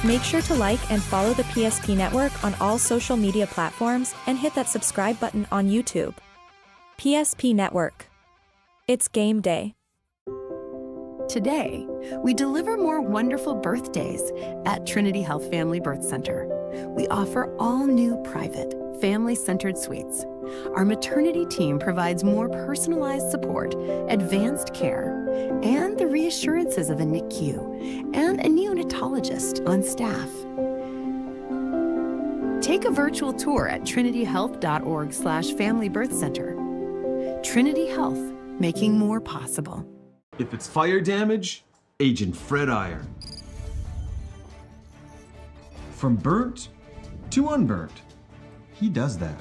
Make sure to like and follow the PSP Network on all social media platforms and hit that subscribe button on YouTube. PSP Network. It's game day. Today, we deliver more wonderful birthdays at Trinity Health Family Birth Center. We offer all new private, family-centered suites. Our maternity team provides more personalized support, advanced care, and the reassurances of a NICU and a neonatologist on staff. Take a virtual tour at trinityhealth.org/Family Birth Center. Trinity Health, making more possible. If it's fire damage, Agent Fred Iron. From burnt to unburnt, he does that.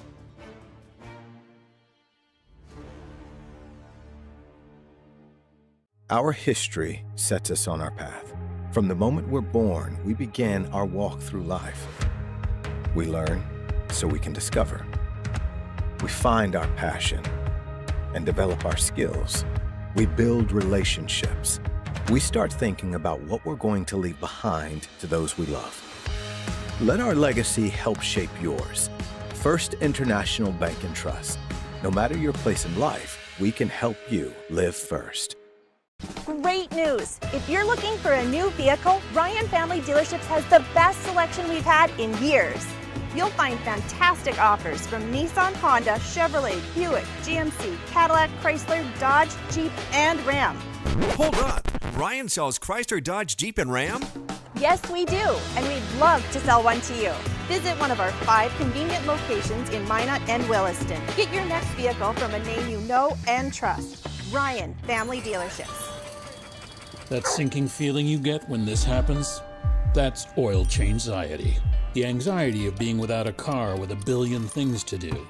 Our history sets us on our path. From the moment we're born, we begin our walk through life. We learn so we can discover. We find our passion and develop our skills. We build relationships. We start thinking about what we're going to leave behind to those we love. Let our legacy help shape yours. First International Bank and Trust. No matter your place in life, we can help you live first. Great news! If you're looking for a new vehicle, Ryan Family Dealerships has the best selection we've had in years. You'll find fantastic offers from Nissan, Honda, Chevrolet, Buick, GMC, Cadillac, Chrysler, Dodge, Jeep, and Ram. Hold on! Ryan sells Chrysler, Dodge, Jeep, and Ram? Yes, we do, and we'd love to sell one to you. Visit one of our 5 convenient locations in Minot and Williston. Get your next vehicle from a name you know and trust. Ryan Family Dealerships. That sinking feeling you get when this happens? That's oil change-anxiety. The anxiety of being without a car with a billion things to do.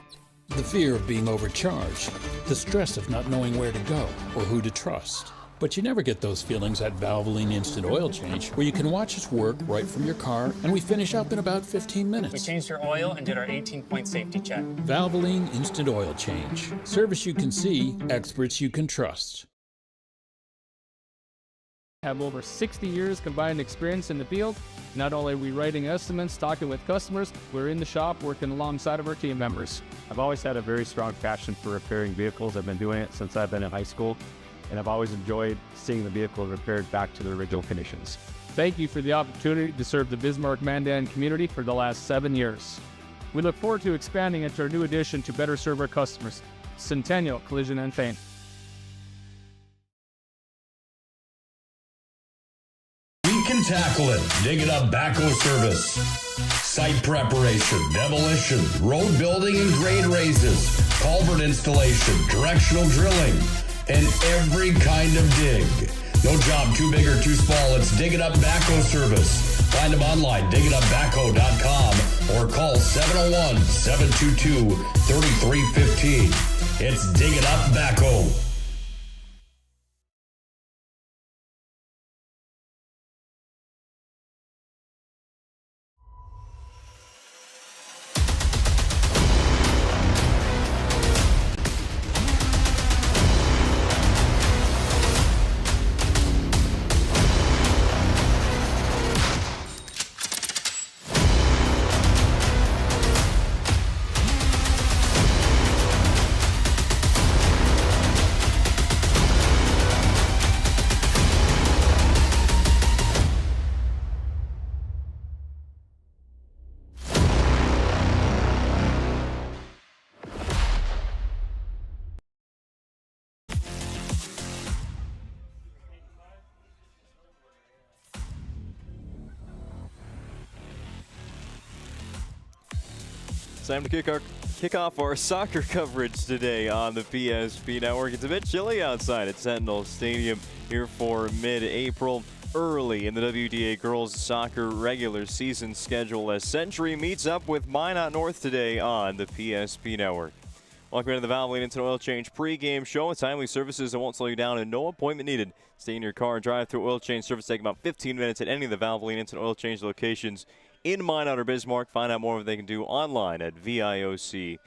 The fear of being overcharged. The stress of not knowing where to go or who to trust. But you never get those feelings at Valvoline Instant Oil Change, where you can watch us work right from your car, and we finish up in about 15 minutes. We changed your oil and did our 18-point safety check. Valvoline Instant Oil Change. Service you can see, experts you can trust. Have over 60 years combined experience in the field. Not only are we writing estimates, talking with customers, we're in the shop working alongside of our team members. I've always had a very strong passion for repairing vehicles. I've been doing it since I've been in high school, and I've always enjoyed seeing the vehicle repaired back to their original conditions. Thank you for the opportunity to serve the Bismarck-Mandan community for the last 7 years. We look forward to expanding into our new addition to better serve our customers, Centennial Collision and Paint. Tackle it, dig it up, backhoe service, site preparation, demolition, road building and grade raises, culvert installation, directional drilling, and every kind of dig. No job too big or too small. It's Dig It Up Backhoe Service. Find them online, digitupbackhoe.com, or call 701-722-3315. It's Dig It Up Backhoe. Time to kick off our soccer coverage today on the PSP Network. It's a bit chilly outside at Sentinel Stadium here for mid-April, early in the WDA girls soccer regular season schedule as Century meets up with Minot North today on the PSP Network. Welcome into the Valvoline Instant Oil Change pregame show. Timely services that won't slow you down and no appointment needed. Stay in your car and drive through oil change service. Take about 15 minutes at any of the Valvoline Instant Oil Change locations in Minot or Bismarck. Find out more of what they can do online at VIOC.com.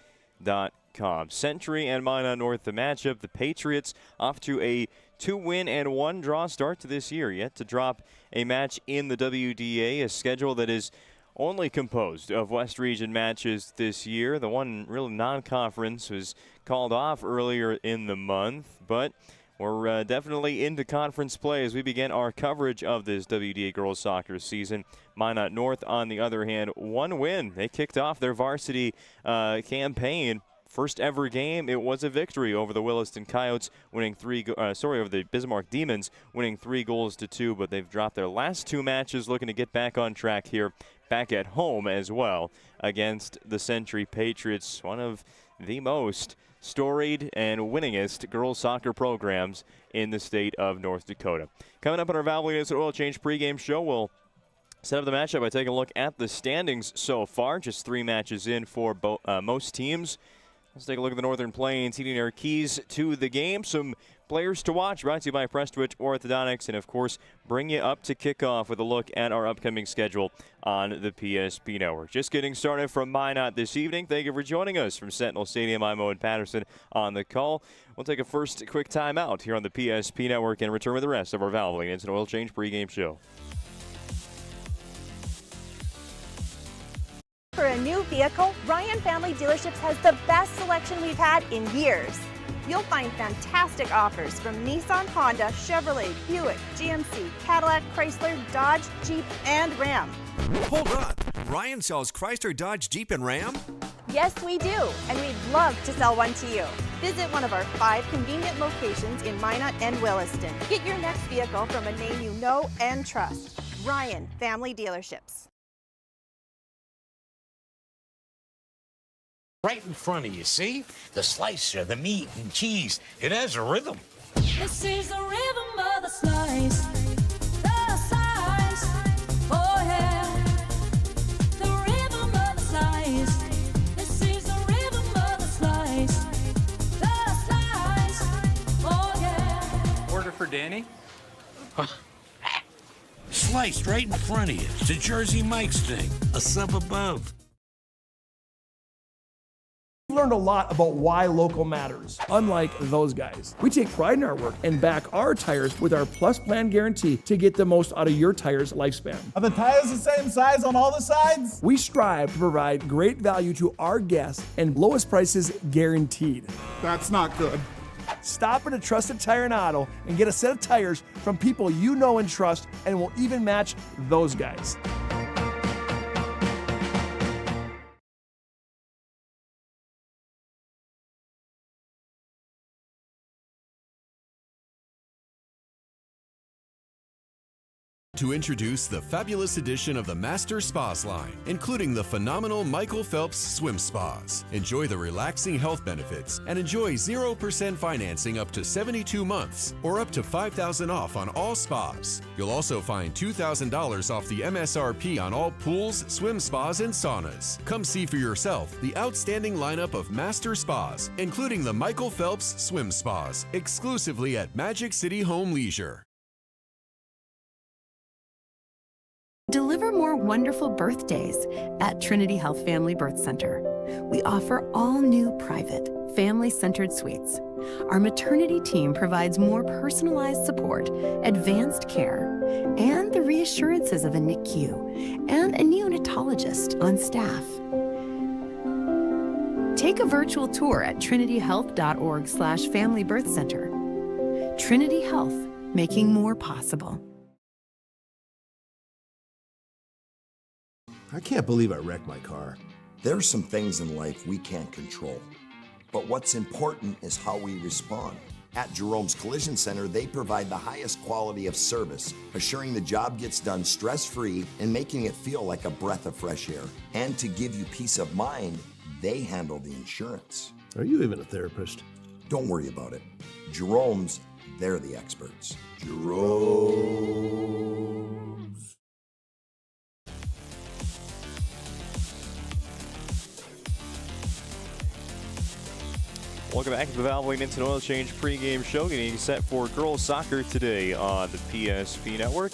Pre-kickoff. Century and Minot North the matchup. The Patriots off to a 2-win and 1-draw start to this year. Yet to drop a match in the WDA, a schedule that is only composed of West Region matches this year. The one real non-conference was called off earlier in the month, but we're definitely into conference play as we begin our coverage of this WDA girls soccer season. Minot North, on the other hand, 1 win. They kicked off their varsity campaign. First ever game, it was a victory over the Williston Coyotes, winning over the Bismarck Demons, winning 3-2, but they've dropped their last 2 matches, looking to get back on track here, back at home as well, against the Century Patriots, one of the most storied and winningest girls soccer programs in the state of North Dakota. Coming up on our Valvoline Instant Oil Change pregame show, we'll set up the matchup by taking a look at the standings so far. Just 3 matches in for most teams. Let's take a look at the Northern Plains, heating their keys to the game. Some players to watch, brought to you by Prestwich Orthodontics, and of course, bring you up to kickoff with a look at our upcoming schedule on the PSP Network. Just getting started from Minot this evening. Thank you for joining us from Sentinel Stadium. I'm Owen Patterson on the call. We'll take a first quick timeout here on the PSP Network and return with the rest of our Valvoline Instant Oil Change pregame show. For a new vehicle, Ryan Family Dealerships has the best selection we've had in years. You'll find fantastic offers from Nissan, Honda, Chevrolet, Buick, GMC, Cadillac, Chrysler, Dodge, Jeep, and Ram. Hold on. Ryan sells Chrysler, Dodge, Jeep, and Ram? Yes, we do, and we'd love to sell one to you. Visit one of our 5 convenient locations in Minot and Williston. Get your next vehicle from a name you know and trust. Ryan Family Dealerships. Right in front of you, see? The slicer, the meat and cheese. It has a rhythm. This is the rhythm of the slice. The slice. Oh, yeah. The rhythm of the slice. This is the rhythm of the slice. The slice. Oh, yeah. Order for Danny? Sliced right in front of you. It's a Jersey Mike's thing. A sub above. We learned a lot about why local matters, unlike those guys. We take pride in our work and back our tires with our Plus Plan guarantee to get the most out of your tire's lifespan. Are the tires the same size on all the sides? We strive to provide great value to our guests and lowest prices guaranteed. That's not good. Stop at a trusted tire and auto and get a set of tires from people you know and trust, and will even match those guys. To introduce the fabulous edition of the Master Spas line, including the phenomenal Michael Phelps Swim Spas. Enjoy the relaxing health benefits and enjoy 0% financing up to 72 months or up to $5,000 off on all spas. You'll also find $2,000 off the MSRP on all pools, swim spas, and saunas. Come see for yourself the outstanding lineup of Master Spas, including the Michael Phelps Swim Spas, exclusively at Magic City Home Leisure. Deliver more wonderful birthdays at Trinity Health Family Birth Center. We offer all new private, family-centered suites. Our maternity team provides more personalized support, advanced care, and the reassurances of a NICU and a neonatologist on staff. Take a virtual tour at trinityhealth.org/Family Birth Center. Trinity Health, making more possible. I can't believe I wrecked my car. There's some things in life we can't control, but what's important is how we respond. At Jerome's Collision Center, they provide the highest quality of service, assuring the job gets done stress-free and making it feel like a breath of fresh air. And to give you peace of mind, they handle the insurance. Are you even a therapist? Don't worry about it. Jerome's, they're the experts. Jerome's. Welcome back to the Valvoline Instant Oil Change pregame show. Getting set for girls soccer today on the PSP Network.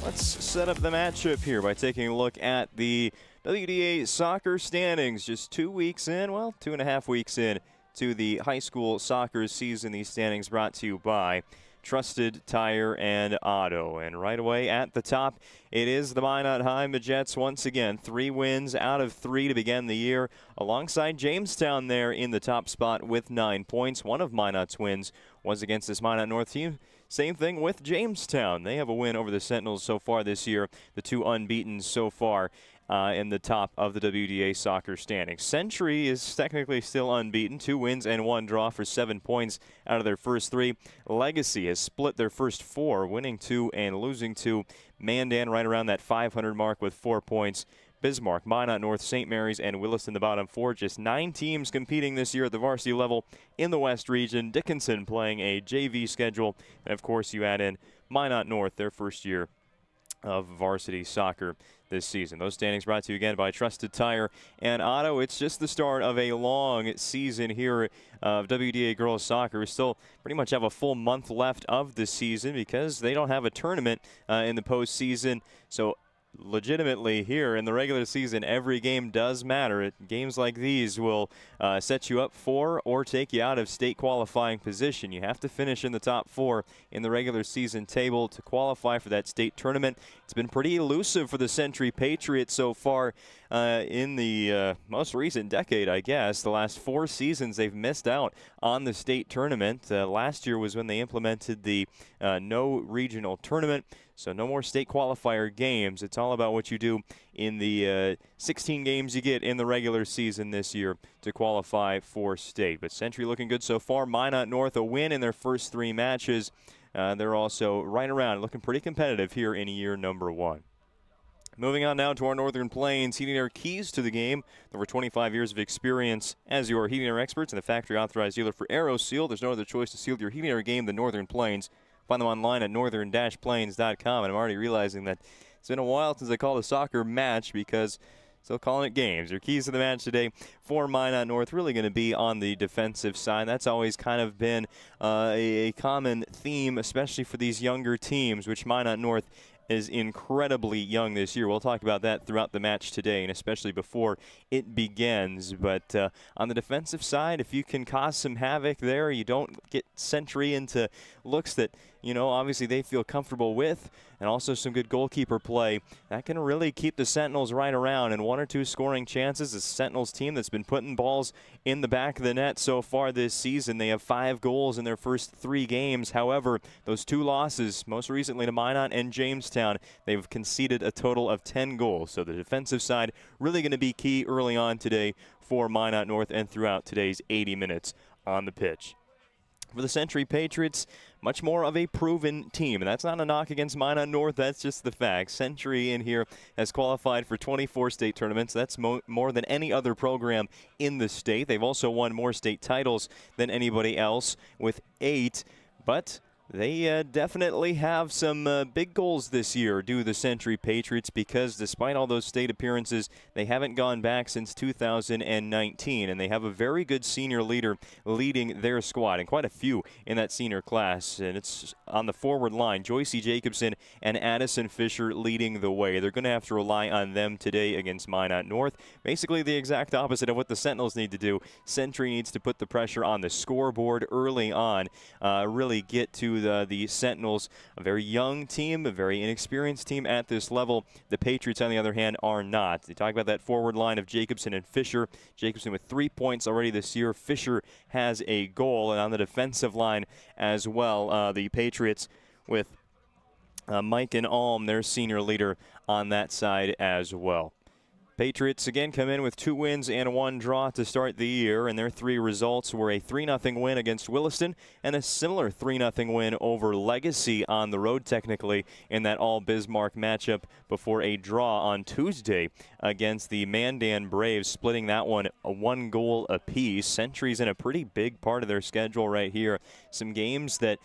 Let's set up the matchup here by taking a look at the WDA soccer standings. Just 2 weeks in, well, 2.5 weeks in to the high school soccer season. These standings brought to you by Trusted Tire and Auto. And right away at the top, it is the Minot High Jets once again. 3 wins out of 3 to begin the year, alongside Jamestown there in the top spot with 9 points. One of Minot's wins was against this Minot North team. Same thing with Jamestown. They have a win over the Sentinels so far this year. The 2 unbeaten so far in the top of the WDA soccer standings. Century is technically still unbeaten. 2 wins and 1 draw for 7 points out of their first 3. Legacy has split their first 4, winning 2 and losing 2. Mandan right around that 500 mark with 4 points. Bismarck, Minot North, St. Mary's, and Williston the bottom 4. Just 9 teams competing this year at the varsity level in the West region. Dickinson playing a JV schedule. And, of course, you add in Minot North, their first year of varsity soccer this season. Those standings brought to you again by Trusted Tire and Auto. It's just the start of a long season here of WDA girls soccer. We still pretty much have a full month left of the season because they don't have a tournament in the postseason. So legitimately here in the regular season, every game does matter. Games like these will set you up for or take you out of state qualifying position. You have to finish in the top 4 in the regular season table to qualify for that state tournament. It's been pretty elusive for the Century Patriots so far in the most recent decade, I guess. The last 4 seasons they've missed out on the state tournament. Last year was when they implemented the no regional tournament. So no more state qualifier games. It's all about what you do in the 16 games you get in the regular season this year to qualify for state. But Century looking good so far. Minot North a win in their first 3 matches. They're also right around looking pretty competitive here in year number 1. Moving on now to our Northern Plains Heating Air keys to the game. Over 25 years of experience as your heating air experts and a factory authorized dealer for AeroSeal. There's no other choice to seal your heating air game than Northern Plains. Find them online at northern-plains.com. And I'm already realizing that it's been a while since I called a soccer match because still calling it games. Your keys to the match today for Minot North really going to be on the defensive side. That's always kind of been a common theme, especially for these younger teams, which Minot North is incredibly young this year. We'll talk about that throughout the match today, and especially before it begins. But on the defensive side, if you can cause some havoc there, you don't get Century into looks that, you know, obviously they feel comfortable with, and also some good goalkeeper play, that can really keep the Sentinels right around and 1 or 2 scoring chances. The Sentinels team that's been putting balls in the back of the net so far this season. They have 5 goals in their first 3 games. However, those 2 losses, most recently to Minot and Jamestown, they've conceded a total of 10 goals. So the defensive side really going to be key early on today for Minot North and throughout today's 80 minutes on the pitch. For the Century Patriots, much more of a proven team. And that's not a knock against Minot North. That's just the fact. Century in here has qualified for 24 state tournaments. That's more than any other program in the state. They've also won more state titles than anybody else with 8. But they definitely have some big goals this year, do the Century Patriots, because despite all those state appearances, they haven't gone back since 2019, and they have a very good senior leader leading their squad, and quite a few in that senior class. And it's on the forward line, Joycey Jacobson and Addison Fisher leading the way. They're going to have to rely on them today against Minot North. Basically the exact opposite of what the Sentinels need to do. Century needs to put the pressure on the scoreboard early on, really get to the Sentinels, a very young team, a very inexperienced team at this level. The Patriots, on the other hand, are not. They talk about that forward line of Jacobson and Fisher. Jacobson with 3 points already this year. Fisher has a goal. And on the defensive line as well, the Patriots with Mike and Alm, their senior leader, on that side as well. Patriots again come in with 2 wins and 1 draw to start the year, and their 3 results were a 3-0 win against Williston and a similar 3-0 win over Legacy on the road, technically, in that all-Bismarck matchup before a draw on Tuesday against the Mandan Braves, splitting that one a 1 goal apiece. Century's in a pretty big part of their schedule right here. Some games that,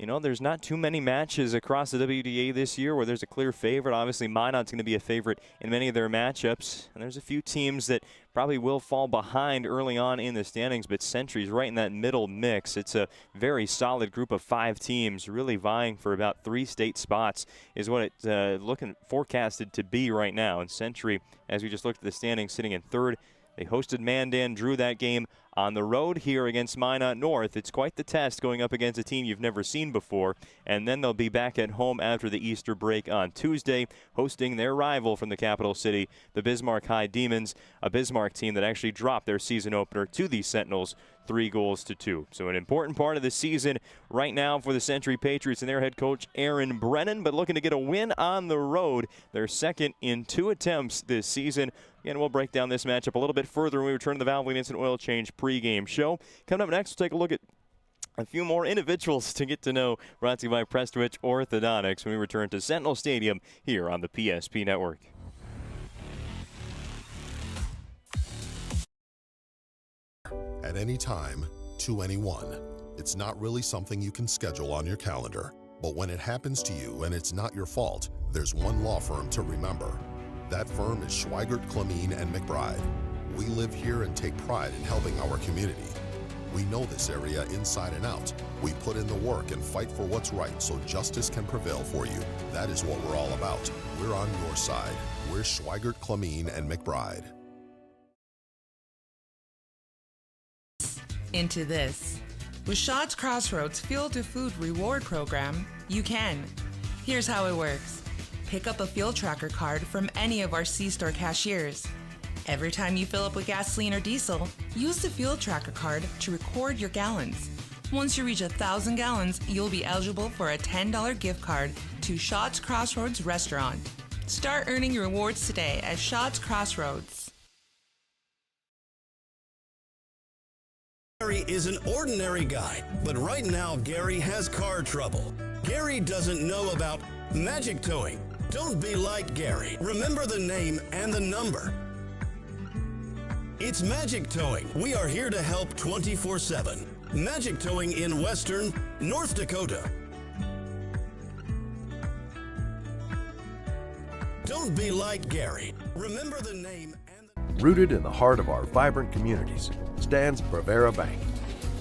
you know, there's not too many matches across the WDA this year where there's a clear favorite. Obviously, Minot's going to be a favorite in many of their matchups. And there's a few teams that probably will fall behind early on in the standings, but Century's right in that middle mix. It's a very solid group of 5 teams really vying for about 3 state spots is what it's looking forecasted to be right now. And Century, as we just looked at the standings, sitting in 3rd. They hosted Mandan, drew that game on the road here against Minot North. It's quite the test going up against a team you've never seen before. And then they'll be back at home after the Easter break on Tuesday, hosting their rival from the capital city, the Bismarck High Demons, a Bismarck team that actually dropped their season opener to the Sentinels 3-2. So an important part of the season right now for the Century Patriots and their head coach, Aaron Brennan, but looking to get a win on the road. Their second in 2 attempts this season. Again, we'll break down this matchup a little bit further when we return to the Valvoline Instant Oil Change pregame show. Coming up next, we'll take a look at a few more individuals to get to know, brought to you by Prestwich Orthodontics when we return to Sentinel Stadium here on the PSP Network. At any time, to anyone. It's not really something you can schedule on your calendar. But when it happens to you and it's not your fault, there's one law firm to remember. That firm is Schweigert, Clemeen, and McBride. We live here and take pride in helping our community. We know this area inside and out. We put in the work and fight for what's right so justice can prevail for you. That is what we're all about. We're on your side. We're Schweigert, Clemeen, and McBride. Into this. With Shaw's Crossroads Fuel to Food reward program, you can. Here's how it works. Pick up a fuel tracker card from any of our C-store cashiers. Every time you fill up with gasoline or diesel, use the fuel tracker card to record your gallons. Once you reach 1,000 gallons, you'll be eligible for a $10 gift card to Shaw's Crossroads restaurant. Start earning your rewards today at Shaw's Crossroads. Gary is an ordinary guy, but right now Gary has car trouble. Gary doesn't know about magic towing. Don't be like Gary. Remember the name and the number. It's Magic Towing. We are here to help 24/7. Magic Towing in Western North Dakota. Don't be like Gary. Remember the name and the... Rooted in the heart of our vibrant communities stands Brevera Bank,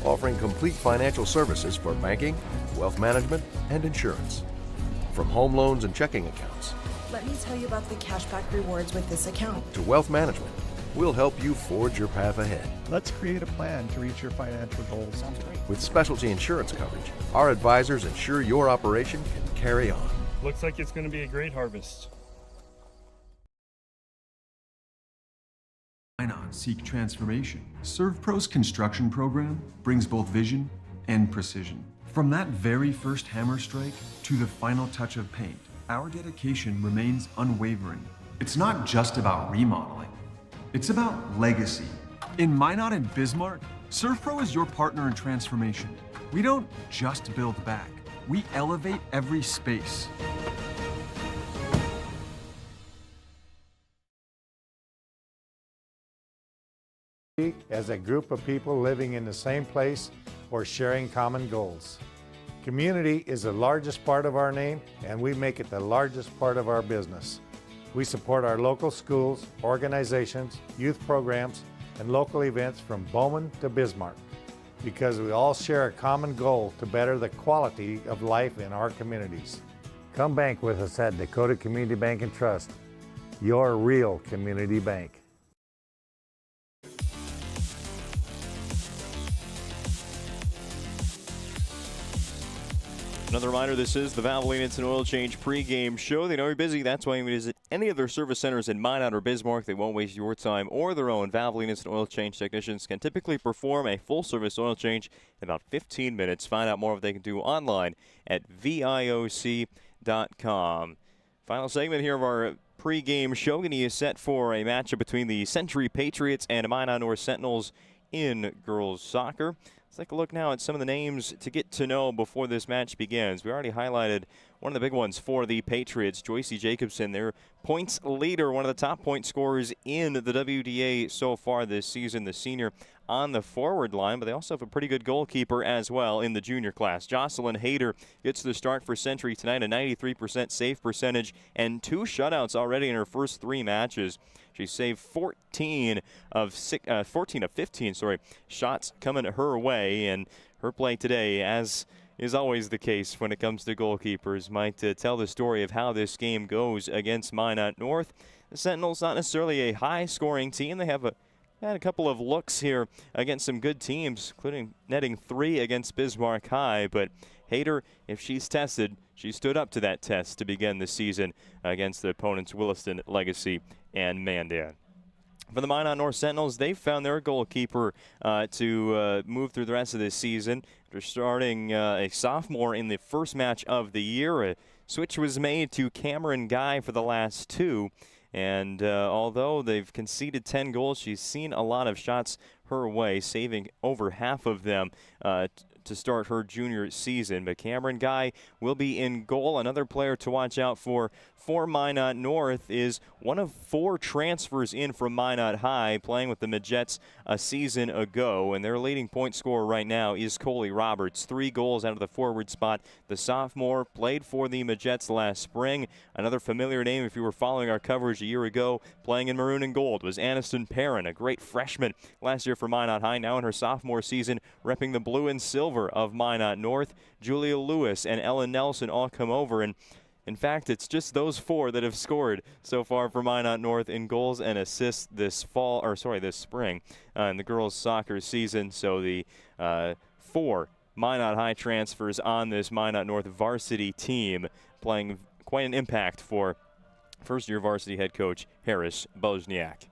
offering complete financial services for banking, wealth management, and insurance. From home loans and checking accounts. Let me tell you about the cashback rewards with this account. To wealth management, we'll help you forge your path ahead. Let's create a plan to reach your financial goals. Sounds great. With specialty insurance coverage, our advisors ensure your operation can carry on. Looks like it's going to be a great harvest. Why not seek transformation? ServPro's construction program brings both vision and precision. From that very first hammer strike to the final touch of paint, our dedication remains unwavering. It's not just about remodeling, it's about legacy. In Minot and Bismarck, ServPro is your partner in transformation. We don't just build back, we elevate every space. As a group of people living in the same place or sharing common goals. Community is the largest part of our name, and we make it the largest part of our business. We support our local schools, organizations, youth programs, and local events from Bowman to Bismarck because we all share a common goal to better the quality of life in our communities. Come bank with us at Dakota Community Bank and Trust, your real community bank. Another reminder, this is the Valvoline Instant Oil Change pregame show. They know you're busy. That's why you visit any of their service centers in Minot or Bismarck. They won't waste your time or their own. Valvoline Instant Oil Change technicians can typically perform a full-service oil change in about 15 minutes. Find out more of what they can do online at VIOC.com. Final segment here of our pregame show. Getting you set for a matchup between the Century Patriots and Minot North Sentinels in girls soccer. Let's take a look now at some of the names to get to know before this match begins. We already highlighted one of the big ones for the Patriots. Joycey Jacobson, their points leader, one of the top point scorers in the WDA so far this season, the senior on the forward line, but they also have a pretty good goalkeeper as well in the junior class. Jocelyn Hayter gets the start for Century tonight, a 93% save percentage and 2 shutouts already in her first 3 matches. She saved 14 of 15 shots coming her way, and her play today, as is always the case when it comes to goalkeepers, might tell the story of how this game goes against Minot North. The Sentinels not necessarily a high-scoring team. They have had a couple of looks here against some good teams, including netting 3 against Bismarck High, but Hayter, if she's tested, she stood up to that test to begin the season against the opponents Williston, Legacy, and Mandan. For the Minot North Sentinels, they've found their goalkeeper to move through the rest of this season. They're starting a sophomore in the first match of the year. A switch was made to Cameron Guy for the last 2. And although they've conceded 10 goals, she's seen a lot of shots her way, saving over half of them to start her junior season. But Cameron Guy will be in goal. Another player to watch out for Minot North is one of 4 transfers in from Minot High, playing with the Midgets a season ago. And their leading point scorer right now is Coley Roberts. 3 goals out of the forward spot. The sophomore played for the Midgets last spring. Another familiar name, if you were following our coverage a year ago, playing in maroon and gold, was Aniston Perrin, a great freshman last year for Minot High. Now in her sophomore season, repping the blue and silver of Minot North. Julia Lewis and Ellen Nelson all come over, and in fact, it's just those 4 that have scored so far for Minot North in goals and assists this spring in the girls' soccer season. So the 4 Minot High transfers on this Minot North varsity team, playing quite an impact for first-year varsity head coach Harris Bozniak.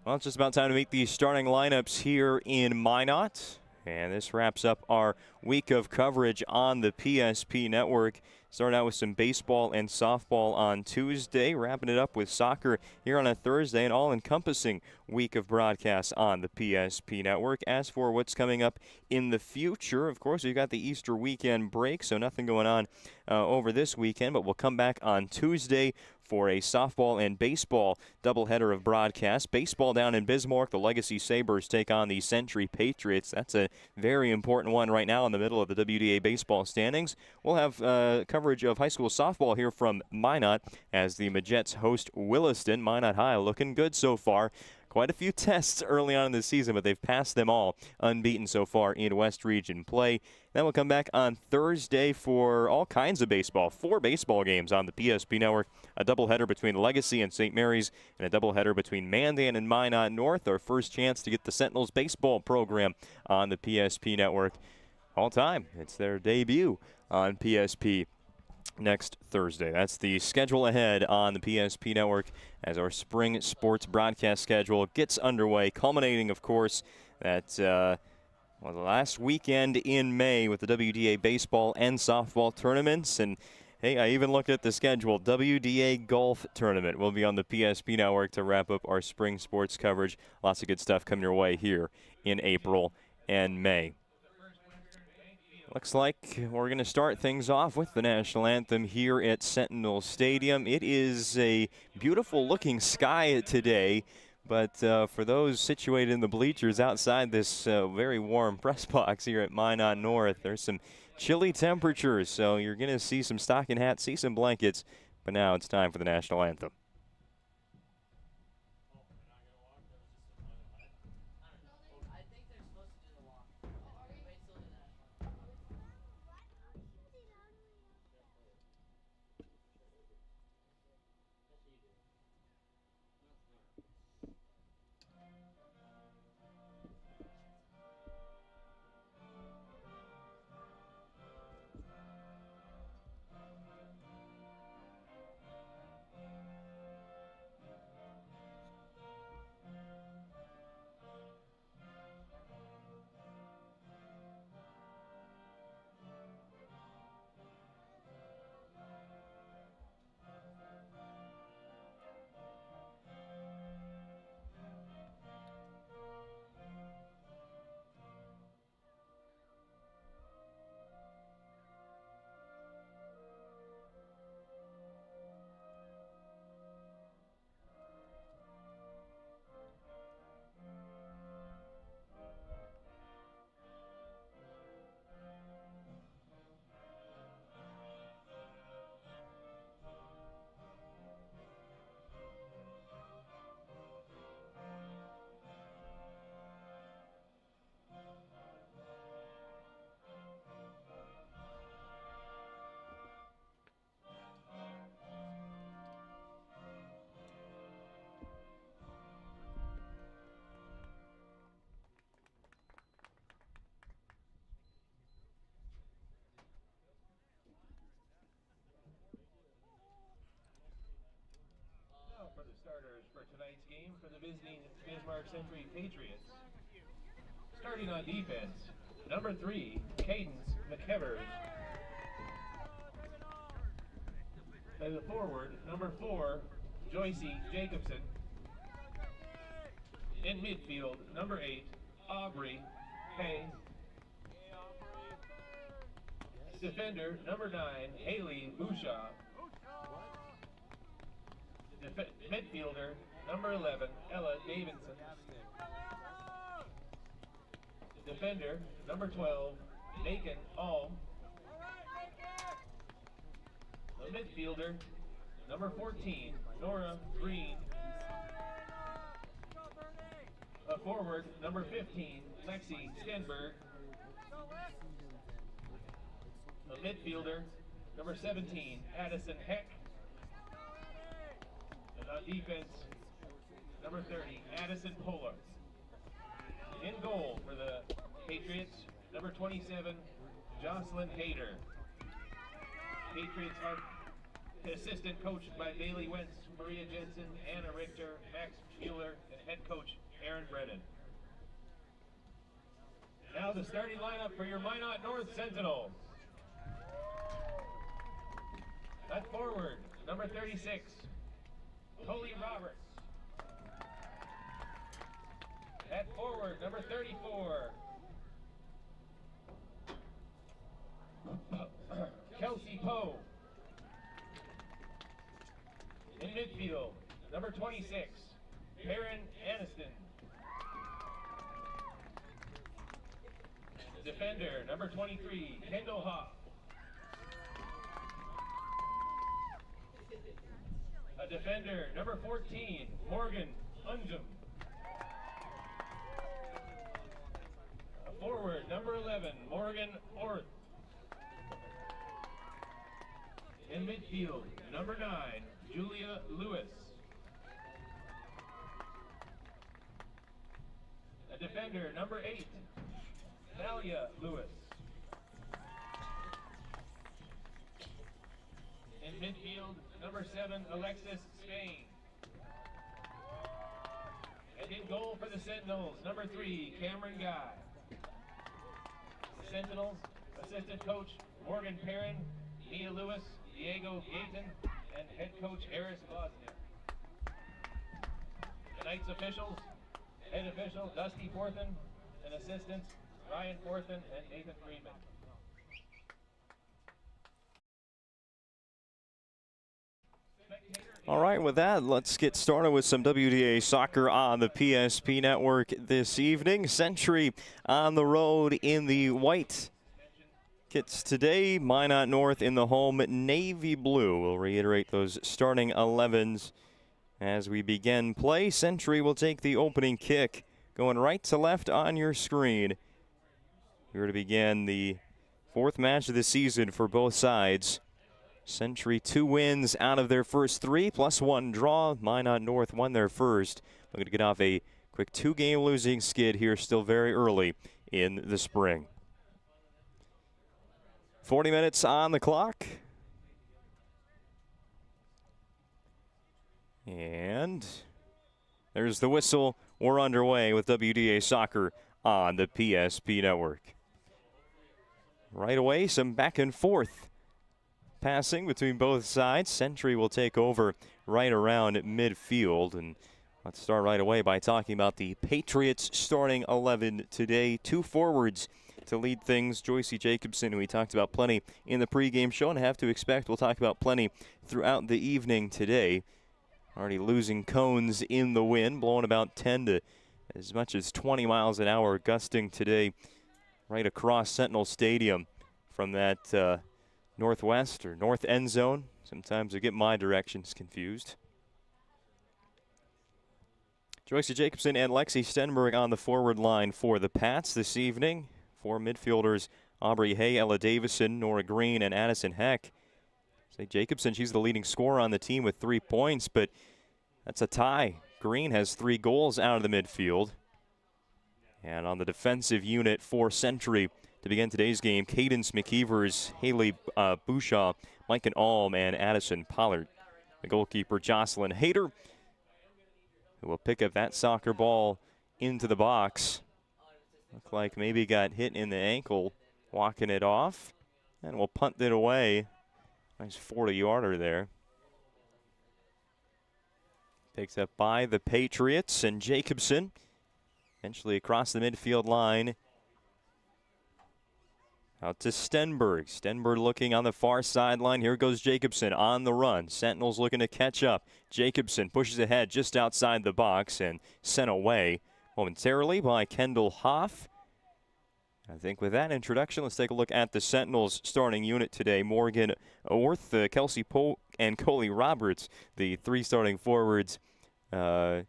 Well, it's just about time to meet the starting lineups here in Minot. And this wraps up our week of coverage on the PSP network. Started out with some baseball and softball on Tuesday, wrapping it up with soccer here on a Thursday, an all-encompassing week of broadcasts on the PSP network. As for what's coming up in the future, of course, we've got the Easter weekend break, so nothing going on over this weekend, but we'll come back on Tuesday for a softball and baseball doubleheader of broadcasts. Baseball down in Bismarck, the Legacy Sabres take on the Century Patriots. That's a very important one right now in the middle of the WDA baseball standings. We'll have coverage of high school softball here from Minot as the Midgets host Williston. Minot High looking good so far. Quite a few tests early on in the season, but they've passed them all, unbeaten so far in West Region play. Then we'll come back on Thursday for all kinds of baseball. 4 baseball games on the PSP network. A doubleheader between Legacy and St. Mary's, and a doubleheader between Mandan and Minot North. Our first chance to get the Sentinels baseball program on the PSP network. All time, it's their debut on PSP next Thursday. That's the schedule ahead on the PSP network as our spring sports broadcast schedule gets underway, culminating, of course, at the last weekend in May with the WDA baseball and softball tournaments. And hey, I even looked at the schedule. WDA golf tournament will be on the PSP network to wrap up our spring sports coverage. Lots of good stuff coming your way here in April and May. Looks like we're going to start things off with the national anthem here at Sentinel Stadium. It is a beautiful looking sky today, but for those situated in the bleachers outside this very warm press box here at Minot North, there's some chilly temperatures, so you're going to see some stocking hats, see some blankets, but now it's time for the national anthem. starters for tonight's game for the visiting Bismarck Century Patriots. Starting on defense, number 3, Cadence McKevers. As a forward, number 4, Joycey Jacobson. In midfield, number 8, Aubrey Hay. Defender, number 9, Haley Bouchard. Midfielder, number 11, Ella Davidson. Defender, number 12, Macon Alm. The midfielder, number 14, Nora Green. A forward, number 15, Lexi Stenberg. A midfielder, number 17, Addison Heck. And on defense, number 30, Addison Polar. In goal for the Patriots, number 27, Jocelyn Hayter. Patriots are assistant coached by Bailey Wentz, Maria Jensen, Anna Richter, Max Mueller, and head coach Aaron Brennan. Now the starting lineup for your Minot North Sentinels. At forward, number 36, Coley Roberts. At forward, number 34, Kelsey Poe. In midfield, number 26, Perrin Aniston. Defender, number 23, Kendall Hoff. A defender, number 14, Morgan Unjum. A forward, number 11, Morgan Orth. In midfield, number 9, Julia Lewis. A defender, number 8, Thalia Lewis. In midfield, number 7, Alexis Spain. And in goal for the Sentinels, number 3, Cameron Guy. The Sentinels, assistant coach Morgan Perrin, Mia Lewis, Diego Gayton, and head coach Harris Bosniak. Tonight's officials, head official Dusty Forthen, and assistants Ryan Forthen and Nathan Freeman. All right, with that, let's get started with some WDA soccer on the PSP Network this evening. Century on the road in the white kits today. Minot North in the home navy blue. We'll reiterate those starting 11s as we begin play. Century will take the opening kick, going right to left on your screen. Here to begin the 4th match of the season for both sides. Century 2 wins out of their first 3, plus 1 draw. Minot North won their first. Looking to get off a quick 2-game losing skid here still very early in the spring. 40 minutes on the clock. And there's the whistle. We're underway with WDA Soccer on the PSP Network. Right away, some back and forth passing between both sides. Century will take over right around midfield. And let's start right away by talking about the Patriots starting 11 today. 2 forwards to lead things. Joycey Jacobson, who we talked about plenty in the pregame show, and have to expect we'll talk about plenty throughout the evening today. Already losing cones in the wind, blowing about 10 to as much as 20 miles an hour, gusting today right across Sentinel Stadium from that northwest or north end zone. Sometimes I get my directions confused. Joycey Jacobson and Lexi Stenberg on the forward line for the Pats this evening. 4 midfielders, Aubrey Hay, Ella Davison, Nora Green, and Addison Heck. Say Jacobson, she's the leading scorer on the team with 3 points, but that's a tie. Green has 3 goals out of the midfield. And on the defensive unit for Century to begin today's game, Cadence McKeevers, Haley Bouchard, Mike Alm, and Addison Pollard. The goalkeeper, Jocelyn Hayter. who will pick up that soccer ball into the box. Looked like maybe got hit in the ankle walking it off, and will punt it away. Nice 40-yarder there. Picked up by the Patriots, and Jacobson eventually across the midfield line. Out to Stenberg. Stenberg looking on the far sideline. Here goes Jacobson on the run. Sentinels looking to catch up. Jacobson pushes ahead just outside the box and sent away momentarily by Kendall Hoff. I think with that introduction, let's take a look at the Sentinels starting unit today. Morgan Orth, Kelsey Polk, and Coley Roberts, the three starting forwards for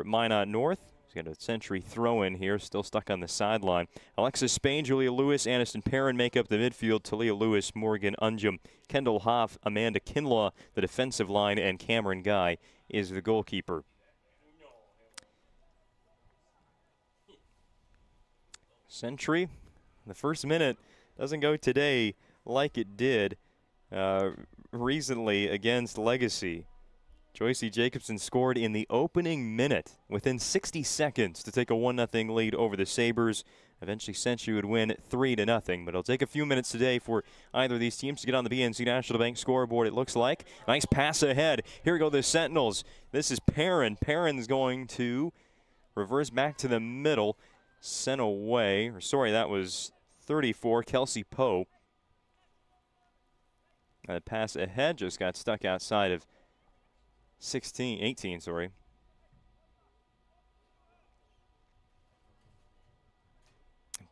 Minot North. He's got a Century throw in here, still stuck on the sideline. Alexis Spain, Julia Lewis, Aniston Perrin make up the midfield. Talia Lewis, Morgan Unjum, Kendall Hoff, Amanda Kinlaw, the defensive line, and Cameron Guy is the goalkeeper. Century, the first minute doesn't go today like it did recently against Legacy. Joycey Jacobson scored in the opening minute within 60 seconds to take a 1-0 lead over the Sabres. Eventually Century would win 3-0, but it'll take a few minutes today for either of these teams to get on the BNC National Bank scoreboard, it looks like. Nice pass ahead. Here go the Sentinels. This is Perrin. Perrin's going to reverse back to the middle. Sent away, or sorry, that was 34, Kelsey Poe. The pass ahead just got stuck outside of 18, sorry.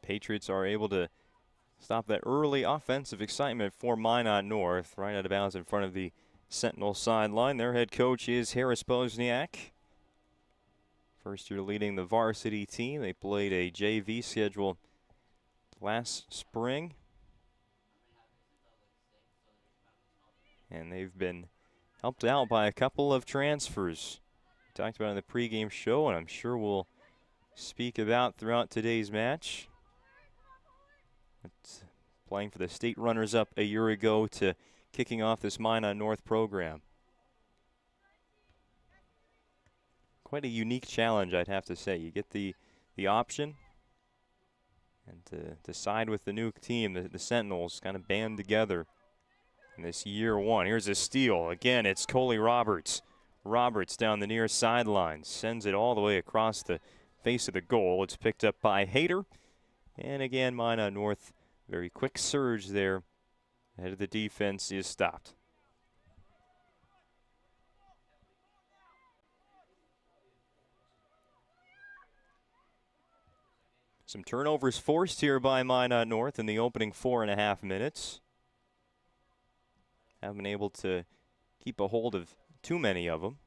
Patriots are able to stop that early offensive excitement for Minot North, right out of bounds in front of the Sentinel sideline. Their head coach is Harris Bozniak. First year leading the varsity team. They played a JV schedule last spring. And they've been helped out by a couple of transfers. We talked about in the pregame show, and I'm sure we'll speak about throughout today's match. It's playing for the state runners-up a year ago to kicking off this Minot North program. Quite a unique challenge, I'd have to say. You get the option, and to side with the new team, the Sentinels kind of band together in this year one. Here's a steal. Again, it's Coley Roberts. Roberts down the near sideline, sends it all the way across the face of the goal. It's picked up by Hayter. And again, Minot North, very quick surge there. Ahead of the defense is stopped. Some turnovers forced here by Minot North in the opening 4.5 minutes. Haven't been able to keep a hold of too many of them.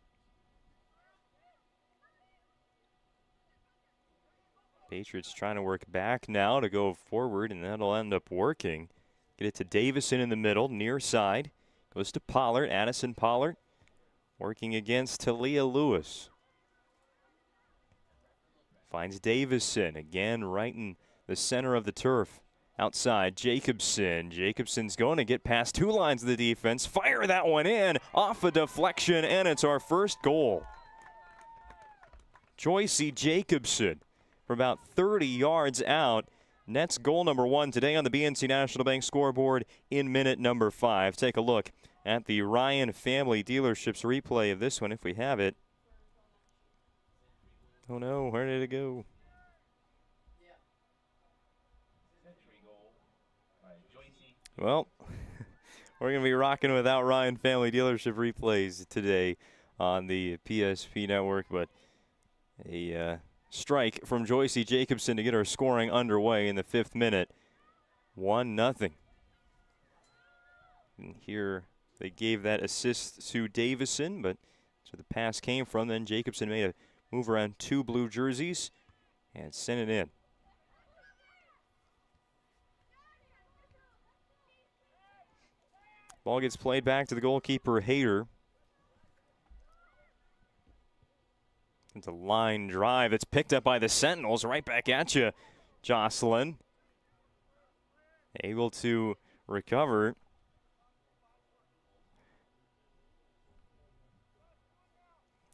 Patriots trying to work back now to go forward, and that'll end up working. Get it to Davison in the middle, near side. Goes to Pollard, Addison Pollard, working against Talia Lewis. Finds Davison, again right in the center of the turf. Outside, Jacobson. Jacobson's going to get past two lines of the defense. Fire that one in, off a deflection, and it's our first goal. Joycey Jacobson from about 30 yards out. Nets goal number 1 today on the BNC National Bank scoreboard in minute number 5. Take a look at the Ryan Family Dealerships replay of this one if we have it. Oh no, where did it go? Well, we're going to be rocking without Ryan Family Dealership replays today on the PSP network, but a strike from Joycey Jacobson to get our scoring underway in the 5th minute. 1-0. And here they gave that assist to Davison, but that's where the pass came from. Then Jacobson made a move around 2 blue jerseys and sent it in. Ball gets played back to the goalkeeper, Hayter. It's a line drive. It's picked up by the Sentinels. Right back at you, Jocelyn. Able to recover.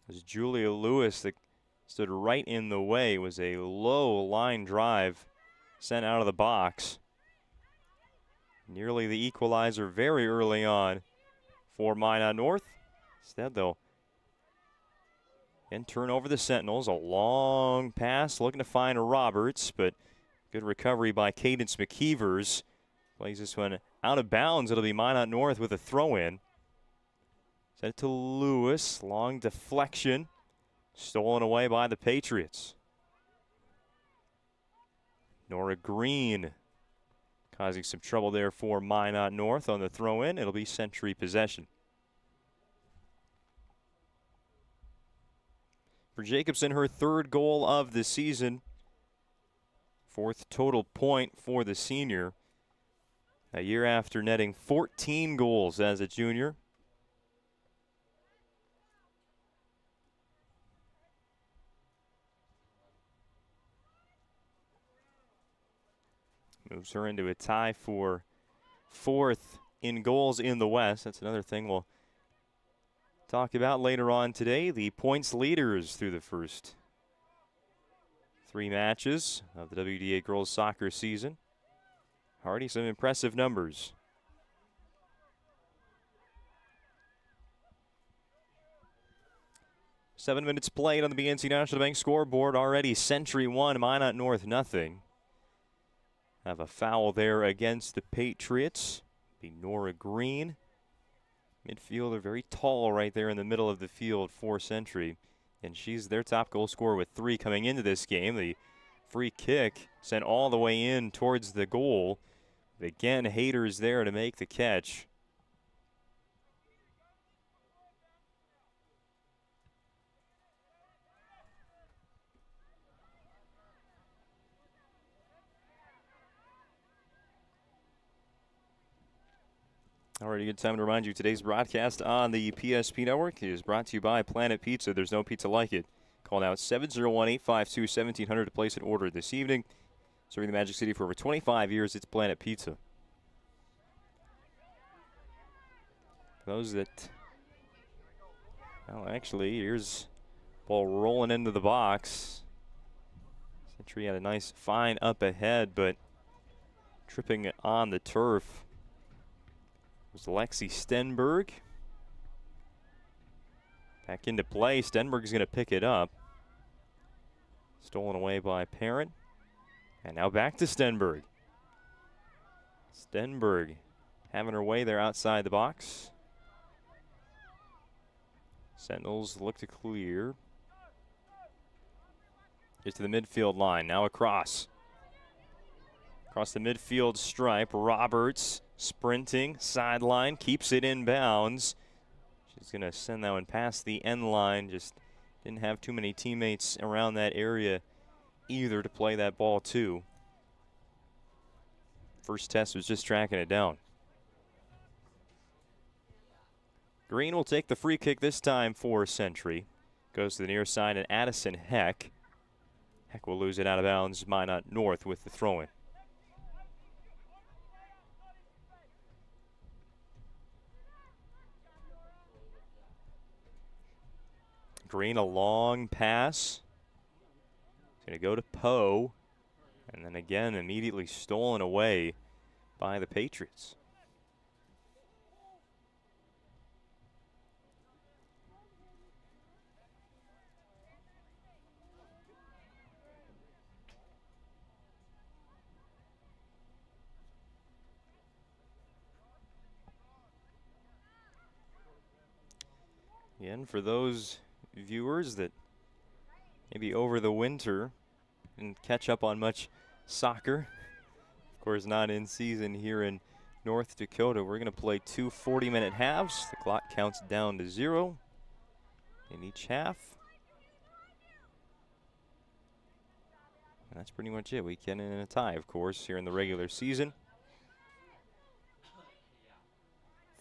It was Julia Lewis that stood right in the way. It was a low line drive sent out of the box. Nearly the equalizer very early on for Minot North. Instead, they'll and turn over the Sentinels. A long pass looking to find Roberts, but good recovery by Cadence McKeevers. Plays this one out of bounds. It'll be Minot North with a throw-in. Sent it to Lewis. Long deflection. Stolen away by the Patriots. Nora Green causing some trouble there for Minot North on the throw-in. It'll be Century possession. For Jacobson, her third goal of the season. Fourth total point for the senior. A year after netting 14 goals as a junior. Moves her into a tie for fourth in goals in the West. That's another thing we'll talk about later on today. The points leaders through the first 3 matches of the WDA girls soccer season. Already some impressive numbers. Seven minutes played on the BNC National Bank scoreboard. Already Century 1, Minot North nothing. Have a foul there against the Patriots. Be Nora Green. Midfielder, very tall right there in the middle of the field for Century. And she's their top goal scorer with 3 coming into this game. The free kick sent all the way in towards the goal. But again, Hayter's there to make the catch. Alrighty, good time to remind you today's broadcast on the PSP Network is brought to you by Planet Pizza. There's no pizza like it. Call now 701-852-1700 to place an order this evening. Serving the Magic City for over 25 years, it's Planet Pizza. For those that, well, actually, here's ball rolling into the box. Century had a nice find up ahead, but tripping on the turf was Lexi Stenberg. Back into play. Stenberg's going to pick it up. Stolen away by Parent. And now back to Stenberg. Stenberg having her way there outside the box. Sentinels look to clear. Gets to the midfield line. Now across. Across the midfield stripe. Roberts sprinting. Sideline. Keeps it in bounds. She's going to send that one past the end line. Just didn't have too many teammates around that area either to play that ball to. First test was just tracking it down. Green will take the free kick this time for Century. Goes to the near side and Addison Heck. Heck will lose it out of bounds. Minot North with the throw-in. Green, a long pass. It's going to go to Poe. And then again, immediately stolen away by the Patriots. Again, for those viewers that maybe over the winter didn't catch up on much soccer, of course not in season here in North Dakota, we're going to play 2 40-minute halves. The clock counts down to 0 in each half. And that's pretty much it. We can end in a tie, of course, here in the regular season.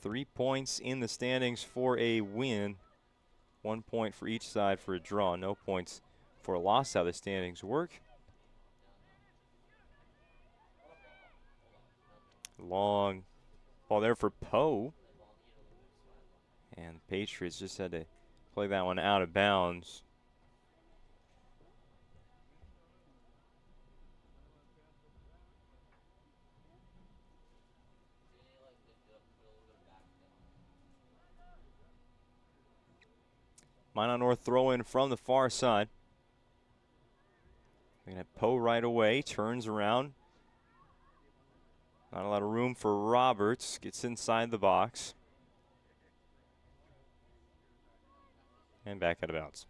3 points in the standings for a win. 1 point for each side for a draw. No points for a loss. How the standings work. Long ball there for Poe. And the Patriots just had to Play that one out of bounds. Minot North throw in from the far side. Looking at Poe right away, turns around. Not a lot of room for Roberts, gets inside the box. And back out of bounds.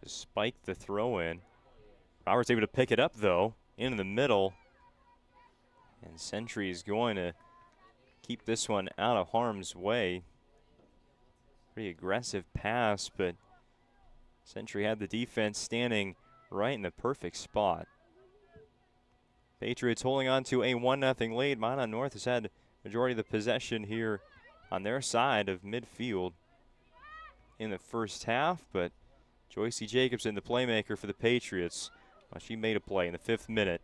Despite the throw in. Roberts able to pick it up though, in the middle. And Century is going to keep this one out of harm's way. Pretty aggressive pass, but Century had the defense standing right in the perfect spot. Patriots holding on to a 1-0 lead. Minot North has had majority of the possession here on their side of midfield in the first half, but Joycey Jacobson, the playmaker for the Patriots, well, she made a play in the 5th minute.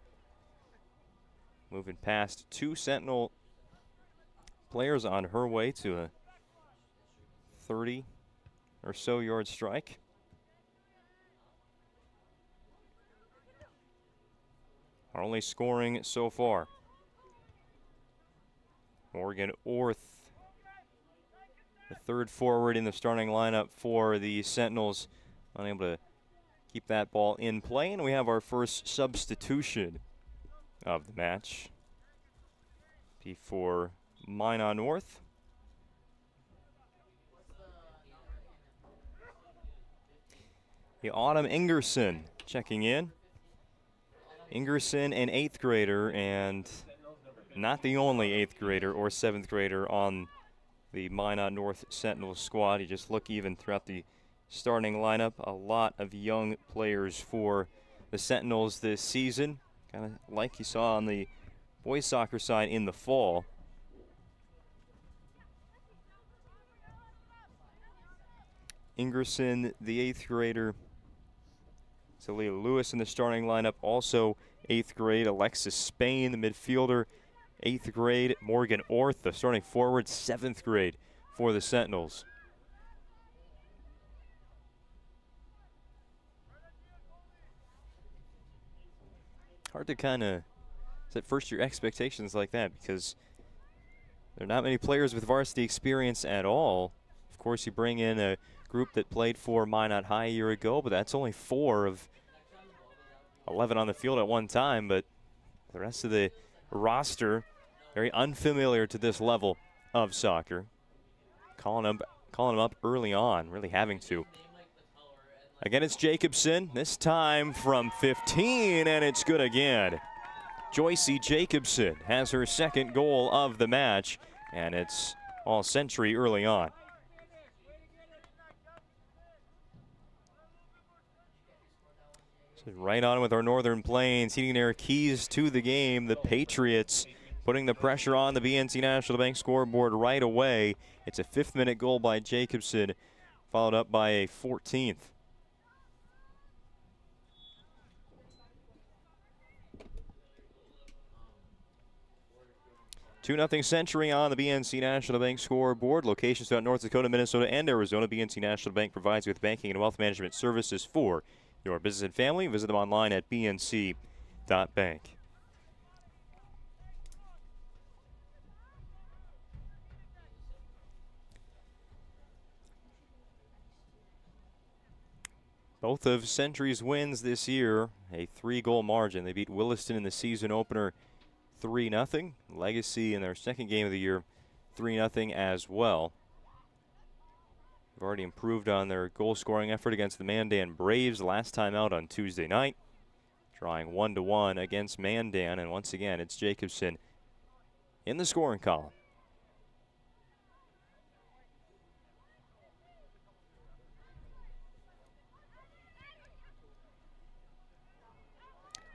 Moving past 2 Sentinel players on her way to a 30 or so yard strike. Our only scoring so far. Morgan Orth, the third forward in the starting lineup for the Sentinels, unable to keep that ball in play, and we have our first substitution of the match. Before Minot North. The Autumn Ingerson checking in. Ingerson, an 8th grader, and not the only 8th grader or 7th grader on the Minot North Sentinels squad. You just look even throughout the starting lineup. A lot of young players for the Sentinels this season, kind of like you saw on the boys soccer side in the fall. Ingerson, the 8th grader. Celia Lewis in the starting lineup, also 8th grade. Alexis Spain, the midfielder, 8th grade. Morgan Orth, the starting forward, 7th grade for the Sentinels. Hard to kind of set first-year expectations like that because there are not many players with varsity experience at all. Of course, you bring in a group that played for Minot High a year ago, but that's only 4 of 11 on the field at one time. But the rest of the roster, very unfamiliar to this level of soccer. Calling them up early on, really having to. Again, it's Jacobson, this time from 15, and it's good again. Joycey Jacobson has her 2nd goal of the match, and it's all Century early on. So right on with our Northern Plains, heating their keys to the game. The Patriots putting the pressure on the BNC National Bank scoreboard right away. It's a 5th-minute goal by Jacobson, followed up by a 14th. 2-0 Century on the BNC National Bank scoreboard. Locations throughout North Dakota, Minnesota, and Arizona. BNC National Bank provides you with banking and wealth management services for your business and family. Visit them online at bnc.bank. Both of Century's wins this year, a 3-goal margin. They beat Williston in the season opener 3-0. Legacy in their 2nd game of the year, 3-0 as well. They've already improved on their goal-scoring effort against the Mandan Braves last time out on Tuesday night, drawing 1-1 against Mandan. And once again, it's Jacobson in the scoring column.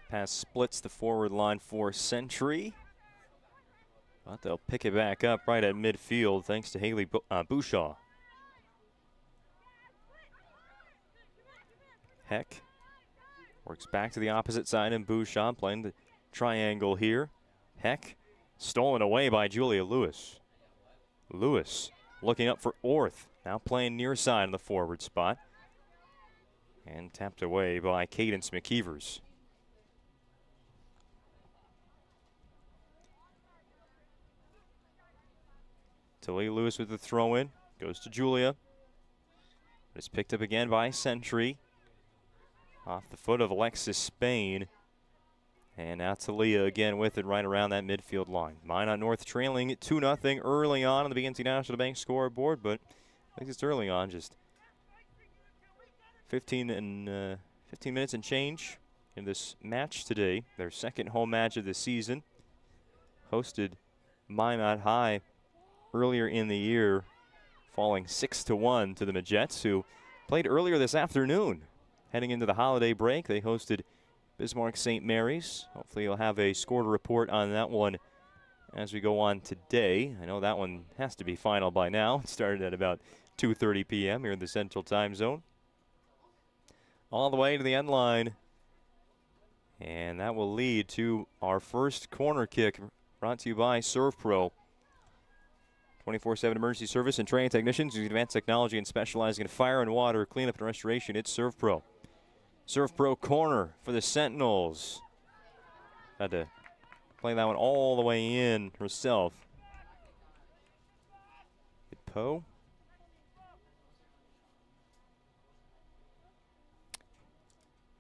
Pass splits the forward line for Century, but they'll pick it back up right at midfield thanks to Haley Bouchaw. Heck works back to the opposite side, and Bouchaw playing the triangle here. Heck stolen away by Julia Lewis. Lewis looking up for Orth. Now playing near side in the forward spot. And tapped away by Cadence McKeevers. Talia Lewis with the throw in. Goes to Julia. It's picked up again by Sentry. Off the foot of Alexis Spain. And now Talia again with it right around that midfield line. Minot North trailing 2-0 early on the BNC National Bank scoreboard, but at least it's early on, just 15 minutes and change in this match today. Their second home match of the season. Hosted Minot High earlier in the year, falling 6-1 to the Majets, who played earlier this afternoon. Heading into the holiday break, they hosted Bismarck St. Mary's. Hopefully you'll have a score to report on that one as we go on today. I know that one has to be final by now. It started at about 2:30 p.m. here in the Central Time Zone. All the way to the end line. And that will lead to our first corner kick, brought to you by Serve Pro. 24/7 emergency service and training technicians using advanced technology and specializing in fire and water cleanup and restoration. It's Serve Pro. Serve Pro corner for the Sentinels. Had to play that one all the way in herself. Poe.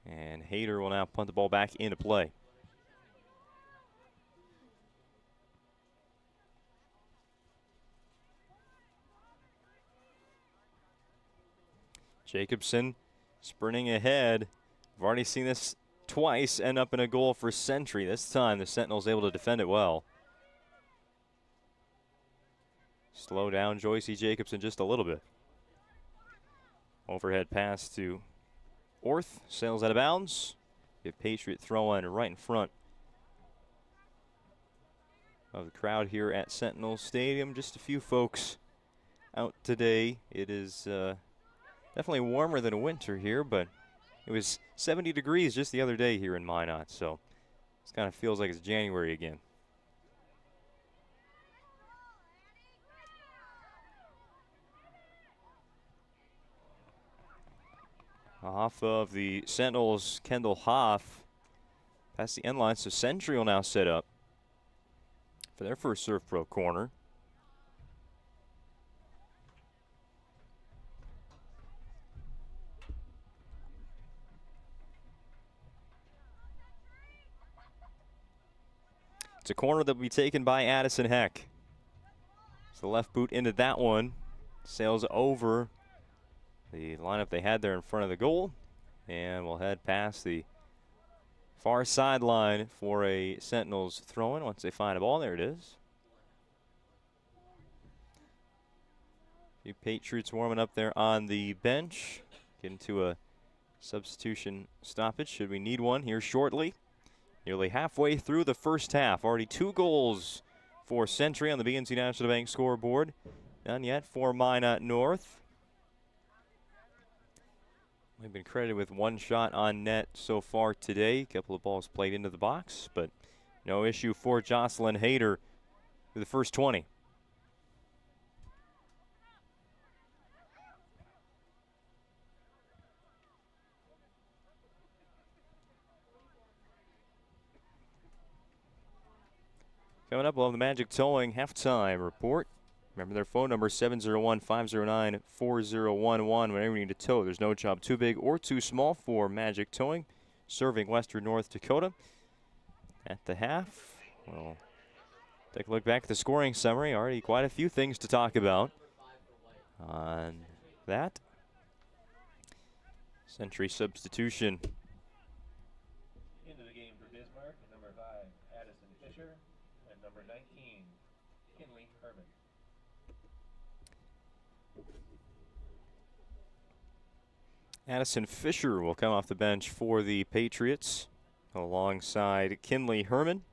And Hayter will now punt the ball back into play. Jacobson sprinting ahead. We've already seen this twice end up in a goal for Sentry. This time the Sentinels able to defend it well. Slow down Joyce Jacobson just a little bit. Overhead pass to Orth, sails out of bounds. A Patriot throw in right in front of the crowd here at Sentinel Stadium. Just a few folks out today. It is definitely warmer than winter here, but it was 70 degrees just the other day here in Minot, so this kind of feels like it's January again. Off of the Sentinels, Kendall Hoff past the end line, so Sentry will now set up for their first Serve Pro corner. It's a corner that will be taken by Addison Heck. So the left boot into that one, sails over the lineup they had there in front of the goal, and we'll head past the far sideline for a Sentinels throw-in once they find a ball. There it is. A few Patriots warming up there on the bench. Getting to a substitution stoppage should we need one here shortly. Nearly halfway through the first half. Already 2 goals for Sentry on the BNC National Bank scoreboard. None yet for Minot North. We've been credited with 1 shot on net so far today. A couple of balls played into the box, but no issue for Jocelyn Hayter through the first 20. Coming up, we'll have the Magic Towing halftime report. Remember their phone number, 701-509-4011. Whenever you need to tow, there's no job too big or too small for Magic Towing, serving western North Dakota. At the half, we'll take a look back at the scoring summary. Already quite a few things to talk about on that. Sentry substitution. Into the game for Bismarck, number 5, Addison Fisher, and number 19, Kinley Herman. Addison Fisher will come off the bench for the Patriots alongside Kinley Herman.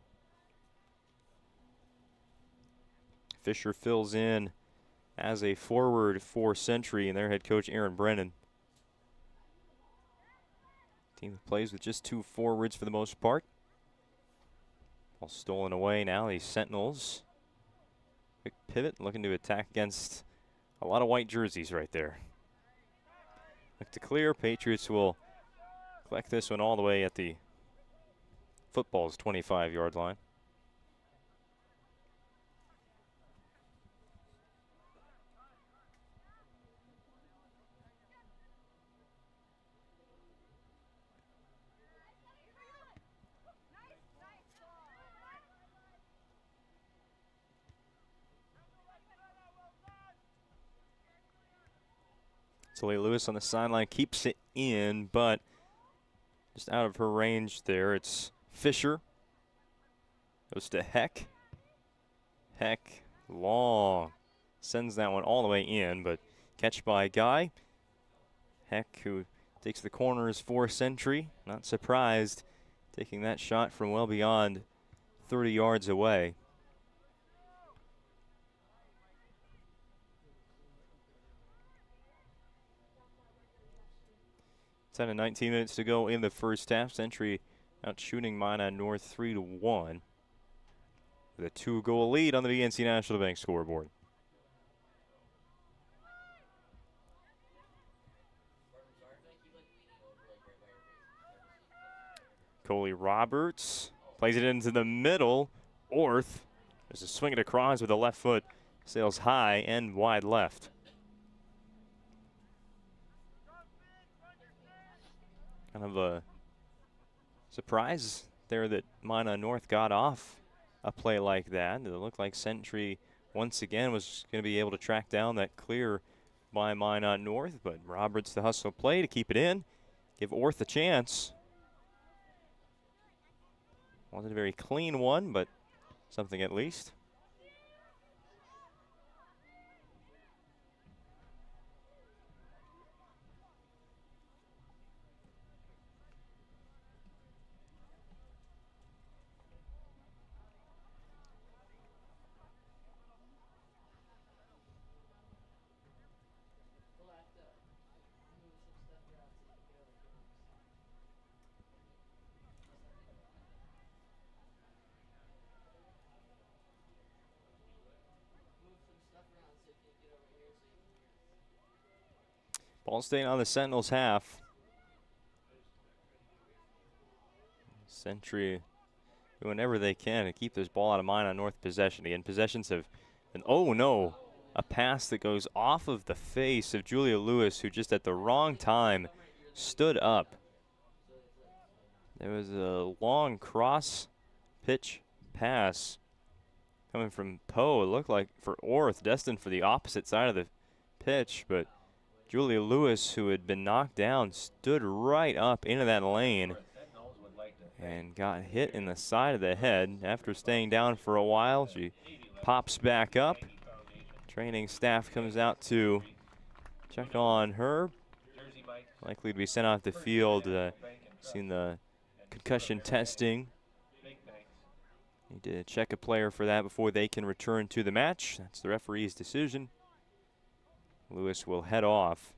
Fisher fills in as a forward for Sentry and their head coach Aaron Brennan. Team that plays with just 2 forwards for the most part. All stolen away now, the Sentinels. Quick pivot, looking to attack against a lot of white jerseys right there. Look to clear. Patriots will collect this one all the way at the football's 25-yard line. Talia Lewis on the sideline keeps it in, but just out of her range there. It's Fisher. Goes to Heck. Heck, long. Sends that one all the way in, but catch by Guy. Heck, who takes the corners for Century. Not surprised, taking that shot from well beyond 30 yards away. 10 and 19 minutes to go in the first half. Century out shooting Minot North 3-1. With a 2-goal lead on the BNC National Bank scoreboard. Coley Roberts plays it into the middle. Orth, there's a swing it across with the left foot. Sails high and wide left. Kind of a surprise there that Minot North got off a play like that. It looked like Century once again was going to be able to track down that clear by Minot North, but Roberts the hustle play to keep it in, give Orth a chance. Wasn't a very clean one, but something at least. Ball staying on the Sentinels half. Century doing whatever they can to keep this ball out of Minot North possession. Again, possessions have been, oh no, a pass that goes off of the face of Julia Lewis, who just at the wrong time stood up. There was a long cross pitch pass coming from Poe. It looked like for Orth, destined for the opposite side of the pitch, but Julia Lewis, who had been knocked down, stood right up into that lane and got hit in the side of the head. After staying down for a while, she pops back up. Training staff comes out to check on her. Likely to be sent off the field. Seen the concussion testing. Need to check a player for that before they can return to the match. That's the referee's decision. Lewis will head off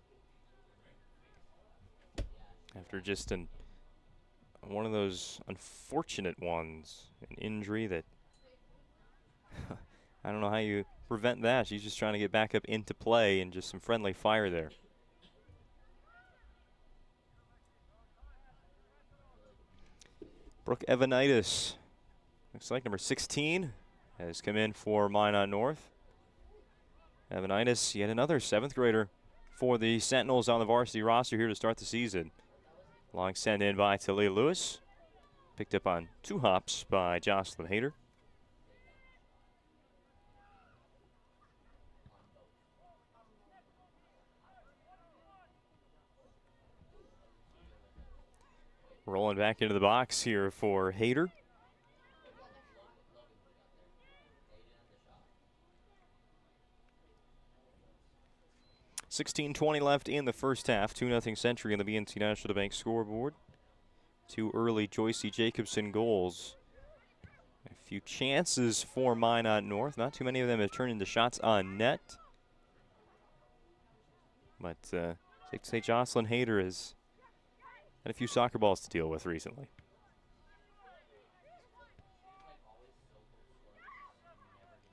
after just one of those unfortunate ones, an injury that I don't know how you prevent that. She's just trying to get back up into play and just some friendly fire there. Brooke Evanitis, looks like number 16, has come in for Minot North. Evanitis, yet another 7th grader for the Sentinels on the varsity roster here to start the season. Long sent in by Talia Lewis. Picked up on 2 hops by Jocelyn Hayter. Rolling back into the box here for Hayter. .20 left in the first half. 2-0 Century on the BNC National Bank scoreboard. 2 early Joycey Jacobson goals. A few chances for Minot North. Not too many of them have turned into shots on net. But safe to say Jocelyn Hayter has had a few soccer balls to deal with recently.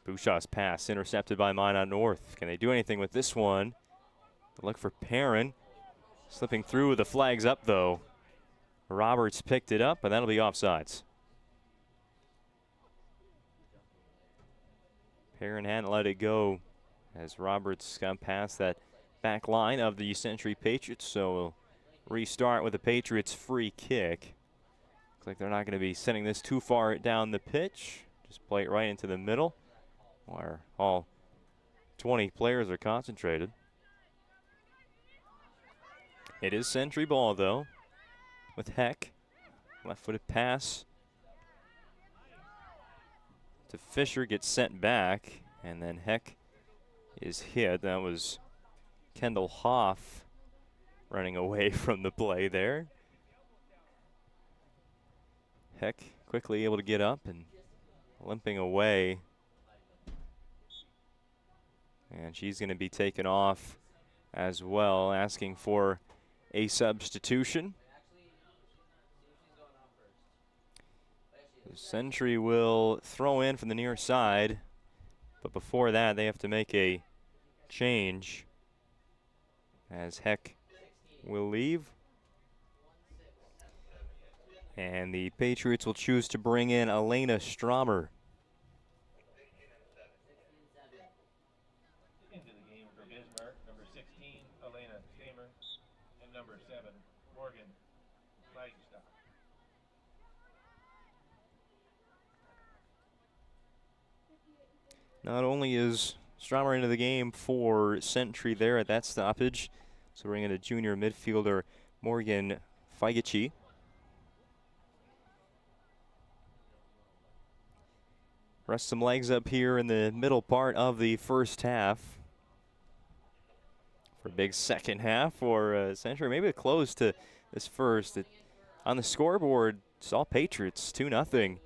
Bouchard's pass intercepted by Minot North. Can they do anything with this one? Look for Perrin. Slipping through, the flag's up though. Roberts picked it up, and that'll be offsides. Perrin hadn't let it go as Roberts got past that back line of the Century Patriots, so we'll restart with the Patriots free kick. Looks like they're not going to be sending this too far down the pitch. Just play it right into the middle where all 20 players are concentrated. It is Century ball though, with Heck. Left-footed pass to Fisher, gets sent back, and then Heck is hit. That was Kendall Hoff running away from the play there. Heck quickly able to get up and limping away. And she's going to be taken off as well, asking for a substitution. The Century will throw in from the near side, but before that they have to make a change as Heck will leave. And the Patriots will choose to bring in Elena Stromer. Into the game for Bismarck, number 16, Elena Stromer, and number 7, Morgan Leidstock. Not only is Stromer into the game for Century there at that stoppage, so bring in a junior midfielder, Morgan Feigici. Rest some legs up here in the middle part of the first half. For a big second half for Century. Maybe a close to this first. On the scoreboard, it's all Patriots, 2-0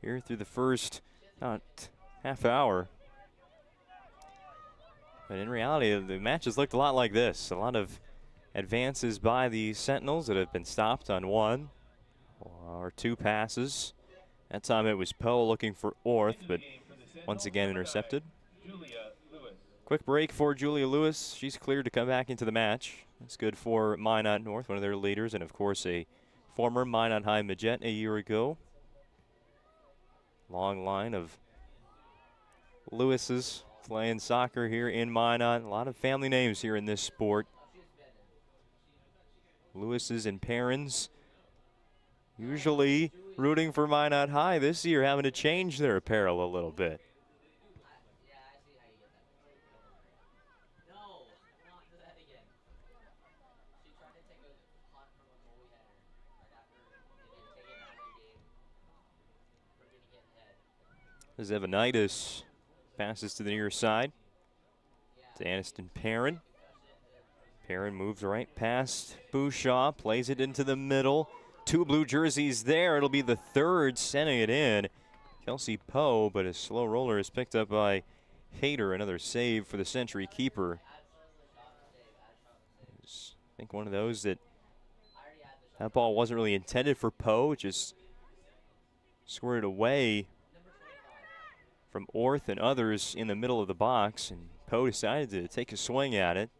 here through the first half hour. But in reality, the matches looked a lot like this. A lot of advances by the Sentinels that have been stopped on one or two passes. That time it was Poe looking for Orth, but once again intercepted. Quick break for Julia Lewis. She's cleared to come back into the match. That's good for Minot North, one of their leaders, and of course a former Minot High Majette a year ago. Long line of Lewises playing soccer here in Minot. A lot of family names here in this sport. Lewises and Perrins usually rooting for Minot High. This year having to change their apparel a little bit. As Evanitis passes to the near side to Aniston Perrin. Perrin moves right past Bouchard, plays it into the middle. Two blue jerseys there. It'll be the third sending it in. Kelsey Poe, but a slow roller is picked up by Hayter. Another save for the Century keeper. I think one of those that ball wasn't really intended for Poe, just squirted away from Orth and others in the middle of the box, and Poe decided to take a swing at it.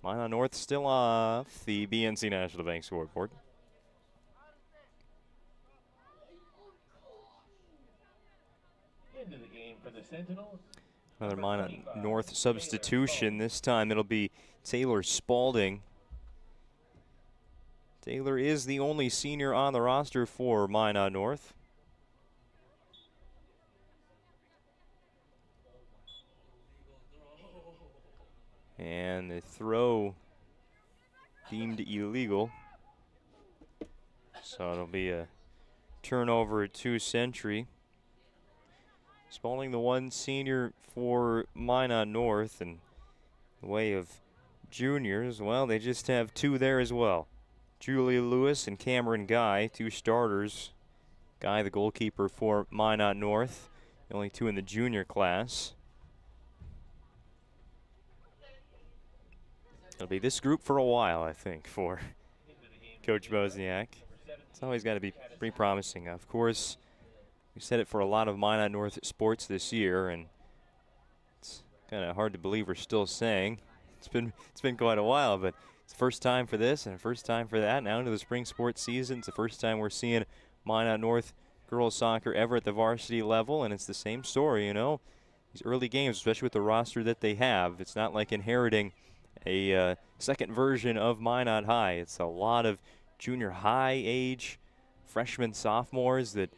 Minot North still off the BNC National Bank scoreboard. Into the game for the Sentinels. Another Minot North substitution. This time it'll be Taylor Spalding. Taylor is the only senior on the roster for Minot North. And the throw deemed illegal. So it'll be a turnover to Century. Spalding, the one senior for Minot North, and the way of juniors, well, they just have two there as well. Julia Lewis and Cameron Guy, two starters. Guy, the goalkeeper for Minot North, the only two in the junior class. It'll be this group for a while, I think, for Coach Wozniak. It's always got to be pretty promising. Of course, We said it for a lot of Minot North sports this year, and it's kind of hard to believe we're still saying. It's been quite a while, but it's the first time for this and the first time for that. Now into the spring sports season, it's the first time we're seeing Minot North girls soccer ever at the varsity level, and it's the same story, you know. These early games, especially with the roster that they have, it's not like inheriting a second version of Minot High. It's a lot of junior high age freshmen, sophomores that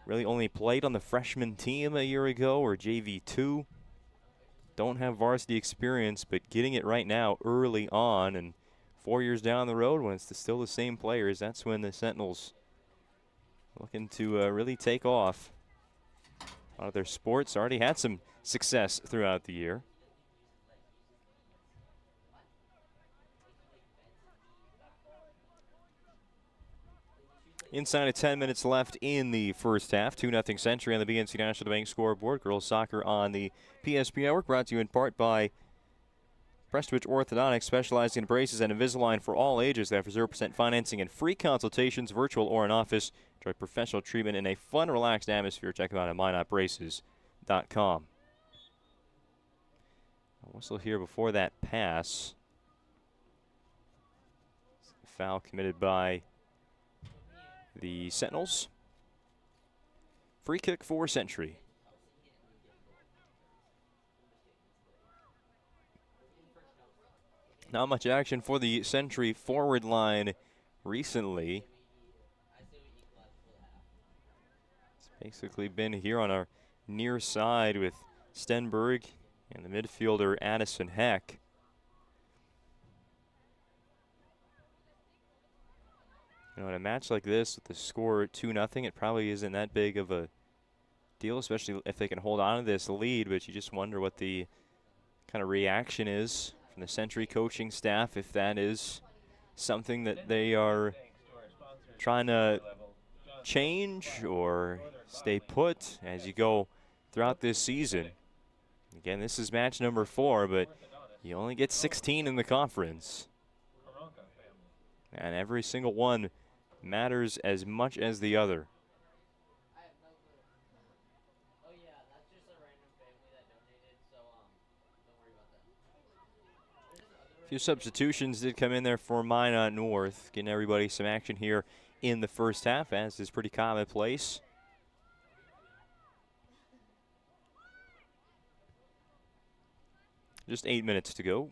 really only played on the freshman team a year ago or JV2. Don't have varsity experience, but getting it right now early on, and 4 years down the road when it's still the same players, that's when the Sentinels looking to really take off. A lot of their sports already had some success throughout the year. Inside of 10 minutes left in the first half. 2-0 Century on the BNC National Bank scoreboard. Girls soccer on the PSP Network, brought to you in part by Prestwich Orthodontics, specializing in braces and Invisalign for all ages. They offer 0% financing and free consultations, virtual or in office. Enjoy professional treatment in a fun, relaxed atmosphere. Check them out at minotbraces.com. A whistle here before that pass. Foul committed by the Sentinels. Free kick for Century. Not much action for the Century forward line recently. It's basically been here on our near side with Stenberg and the midfielder Addison Heck. You know, in a match like this with the score 2-0, it probably isn't that big of a deal, especially if they can hold on to this lead, but you just wonder what the kind of reaction is from the Century coaching staff, if that is something that they are trying to change or stay put as you go throughout this season. Again, this is match number 4, but you only get 16 in the conference. And every single one matters as much as the other. A few substitutions did come in there for Minot North, getting everybody some action here in the first half, as is pretty commonplace. Just 8 minutes to go.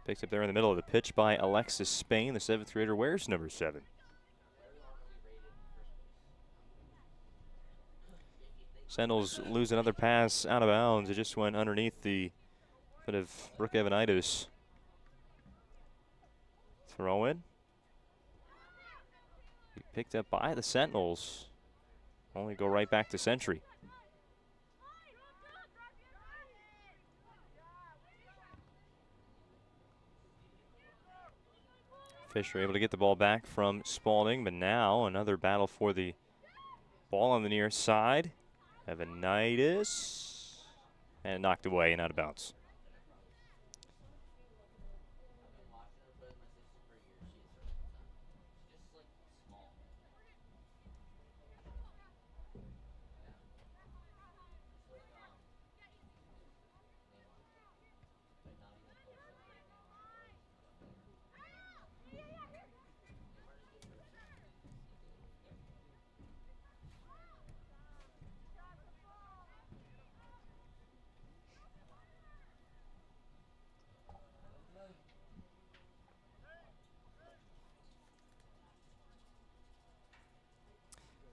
Picked up there in the middle of the pitch by Alexis Spain. The 7th grader wears number 7. Sentinels lose another pass out of bounds. It just went underneath the foot of Brooke Evanitis. Throw in. Picked up by the Sentinels. Only go right back to Century. Fisher able to get the ball back from Spalding, but now another battle for the ball on the near side. Evanitis, and knocked away and out of bounds.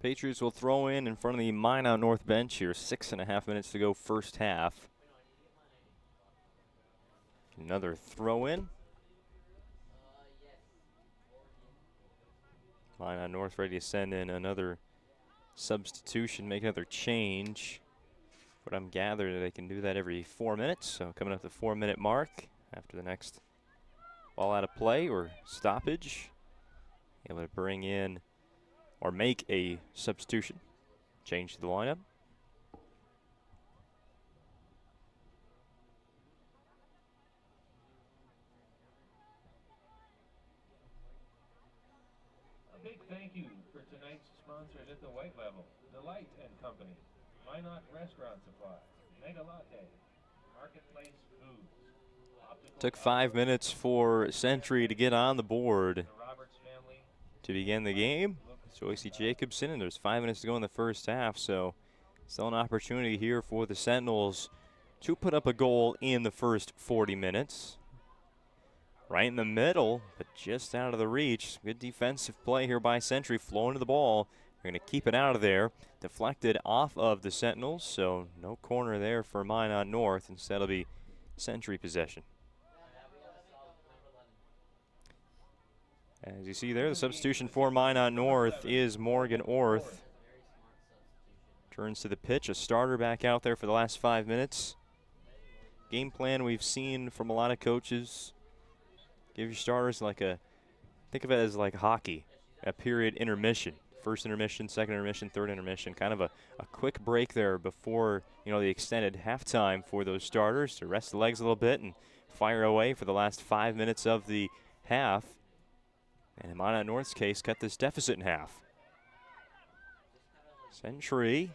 Patriots will throw in front of the Minot North bench here. 6.5 minutes to go, first half. Another throw in. Minot North ready to send in another substitution, make another change. But I'm gathered they can do that every 4 minutes. So coming up the 4-minute mark after the next ball out of play or stoppage, able to bring in or make a substitution, change to the lineup. big thank you for tonight's sponsors at the white level. Delight and Company, Minot Restaurant Supply, Mega Latte, Marketplace Foods. Took 5 minutes for Century to get on the board to begin the game. Joycey Jacobson, and there's 5 minutes to go in the first half, so still an opportunity here for the Sentinels to put up a goal in the first 40 minutes. Right in the middle, but just out of the reach. Good defensive play here by Century, flowing to the ball. They're going to keep it out of there. Deflected off of the Sentinels, so no corner there for Minot North. Instead, it'll be Century possession. As you see there, the substitution for Minot North is Morgan Orth. Turns to the pitch, a starter back out there for the last 5 minutes. Game plan we've seen from a lot of coaches. Give your starters think of it as like hockey, a period intermission. First intermission, second intermission, third intermission. Kind of a quick break there before, the extended halftime for those starters to rest the legs a little bit and fire away for the last 5 minutes of the half. And in Minot North's case, cut this deficit in half. Century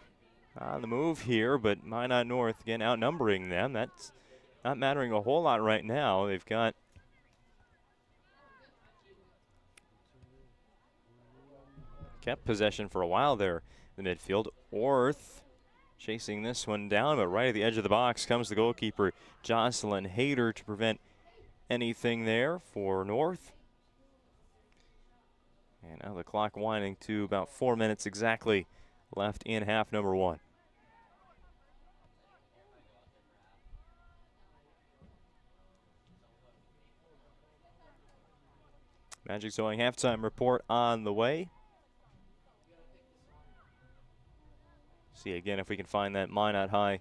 on the move here, but Minot North again outnumbering them. That's not mattering a whole lot right now. They've got kept possession for a while there in the midfield. Orth chasing this one down, but right at the edge of the box comes the goalkeeper, Jocelyn Hayter, to prevent anything there for North. And now the clock winding to about 4 minutes exactly left in half number one. Magic Zoning halftime report on the way. See again if we can find that Minot High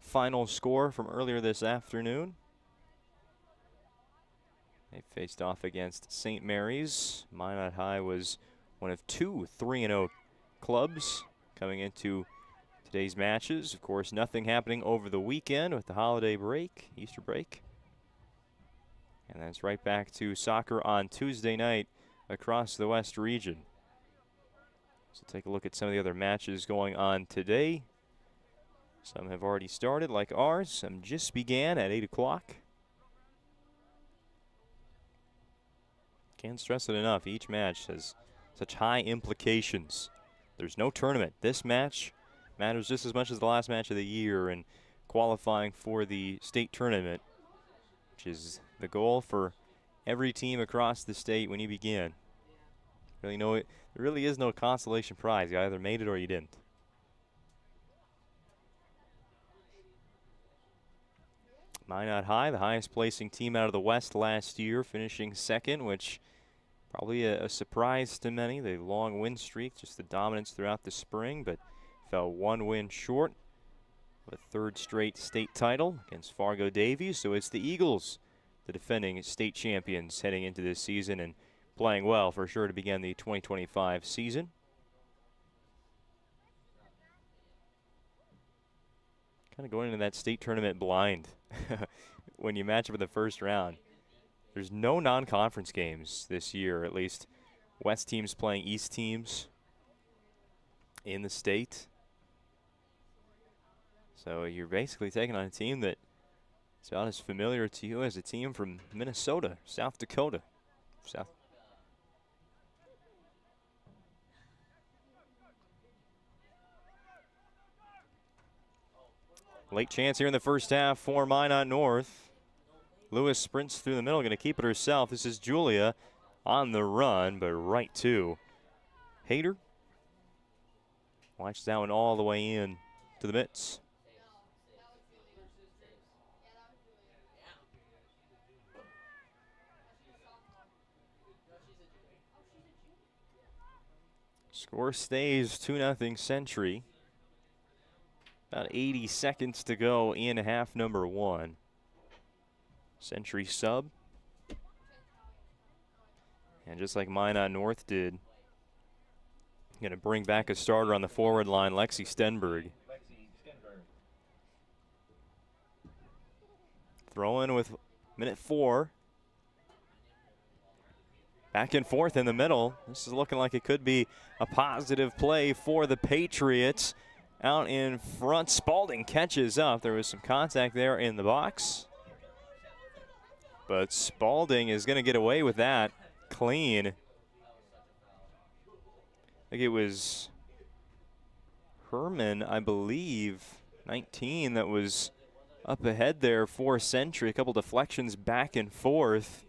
final score from earlier this afternoon. They faced off against St. Mary's. Minot High was one of two 3-0 clubs coming into today's matches. Of course, nothing happening over the weekend with the holiday break, Easter break. And that's right back to soccer on Tuesday night across the West region. So take a look at some of the other matches going on today. Some have already started, like ours. Some just began at 8 o'clock. Can't stress it enough. Each match has such high implications. There's no tournament. This match matters just as much as the last match of the year and qualifying for the state tournament, which is the goal for every team across the state when you begin. There really is no consolation prize. You either made it or you didn't. Minot High, the highest placing team out of the West last year, finishing second, which probably a surprise to many. The long win streak, just the dominance throughout the spring, but fell one win short of a third straight state title against Fargo Davies. So it's the Eagles, the defending state champions, heading into this season and playing well for sure to begin the 2025 season. Kind of going into that state tournament blind when you match up in the first round. There's no non-conference games this year, at least West teams playing East teams in the state. So you're basically taking on a team that is about as familiar to you as a team from Minnesota, South Dakota. Late chance here in the first half for Minot North. Lewis sprints through the middle, going to keep it herself. This is Julia on the run, but right to Hayter. Watch that one all the way in to the mitts. Score stays 2-0 Century. About 80 seconds to go in half number one. Century sub. And just like Minot North did, going to bring back a starter on the forward line, Lexi Stenberg. Throw in with minute 4. Back and forth in the middle. This is looking like it could be a positive play for the Patriots. Out in front, Spalding catches up. There was some contact there in the box. But Spalding is going to get away with that clean. I think it was Herman, I believe, 19, that was up ahead there for Century. A couple deflections back and forth.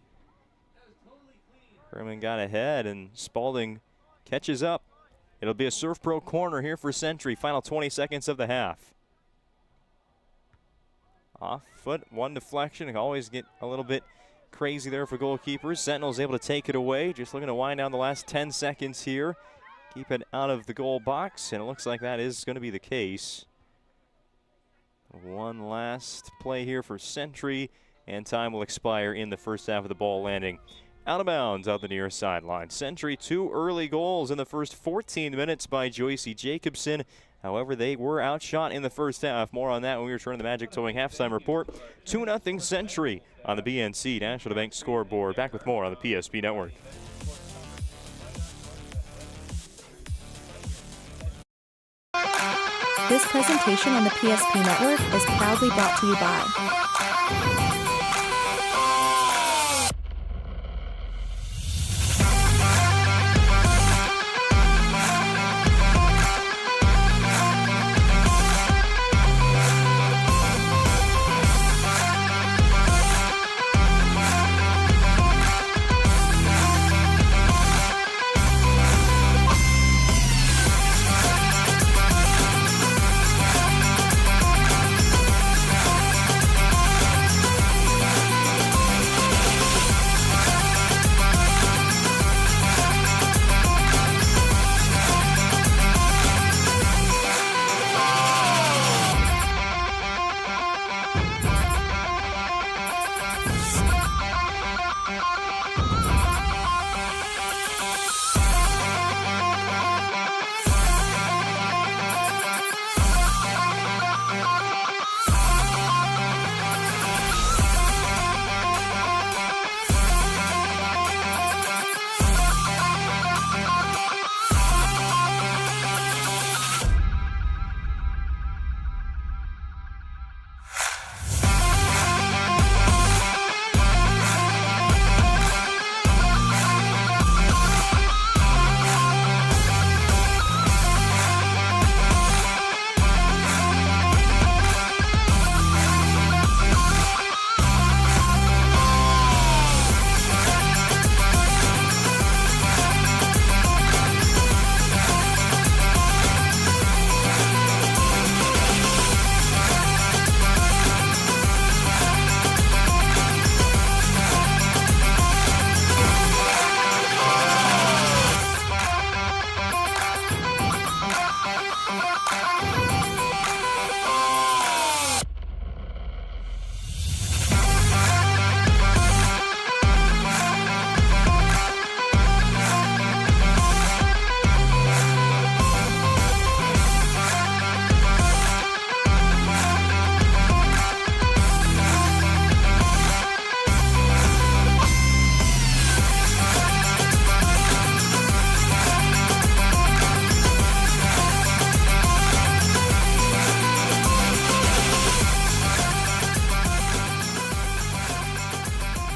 Herman got ahead, and Spalding catches up. It'll be a Surf Pro corner here for Century. Final 20 seconds of the half. Off foot, one deflection. Can always get a little bit crazy there for goalkeepers. Sentinel's able to take it away. Just looking to wind down the last 10 seconds here. Keep it out of the goal box, and it looks like that is going to be the case. One last play here for Century, and time will expire in the first half of the ball landing out of bounds out the near sideline. Century, 2 early goals in the first 14 minutes by Joycey Jacobson. However, they were outshot in the first half. More on that when we return to the Magic Towing halftime report. 2-0 Century on the BNC National Bank scoreboard. Back with more on the PSP Network. This presentation on the PSP Network is proudly brought to you by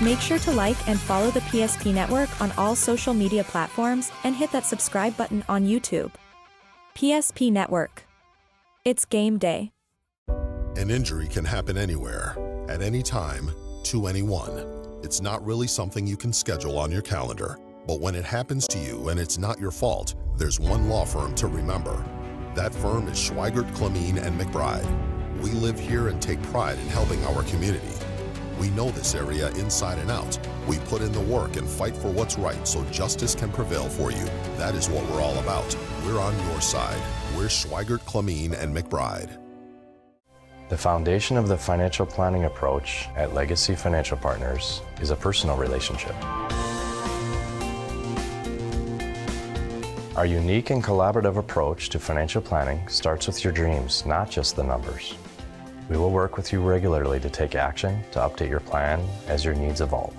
Make sure to like and follow the PSP Network on all social media platforms and hit that subscribe button on YouTube. PSP Network. It's game day. An injury can happen anywhere, at any time, to anyone. It's not really something you can schedule on your calendar. But when it happens to you and it's not your fault, there's one law firm to remember. That firm is Schweigert, Clemeen, and McBride. We live here and take pride in helping our community. We know this area inside and out. We put in the work and fight for what's right so justice can prevail for you. That is what we're all about. We're on your side. We're Schweigert, Clemeen, and McBride. The foundation of the financial planning approach at Legacy Financial Partners is a personal relationship. Our unique and collaborative approach to financial planning starts with your dreams, not just the numbers. We will work with you regularly to take action to update your plan as your needs evolve.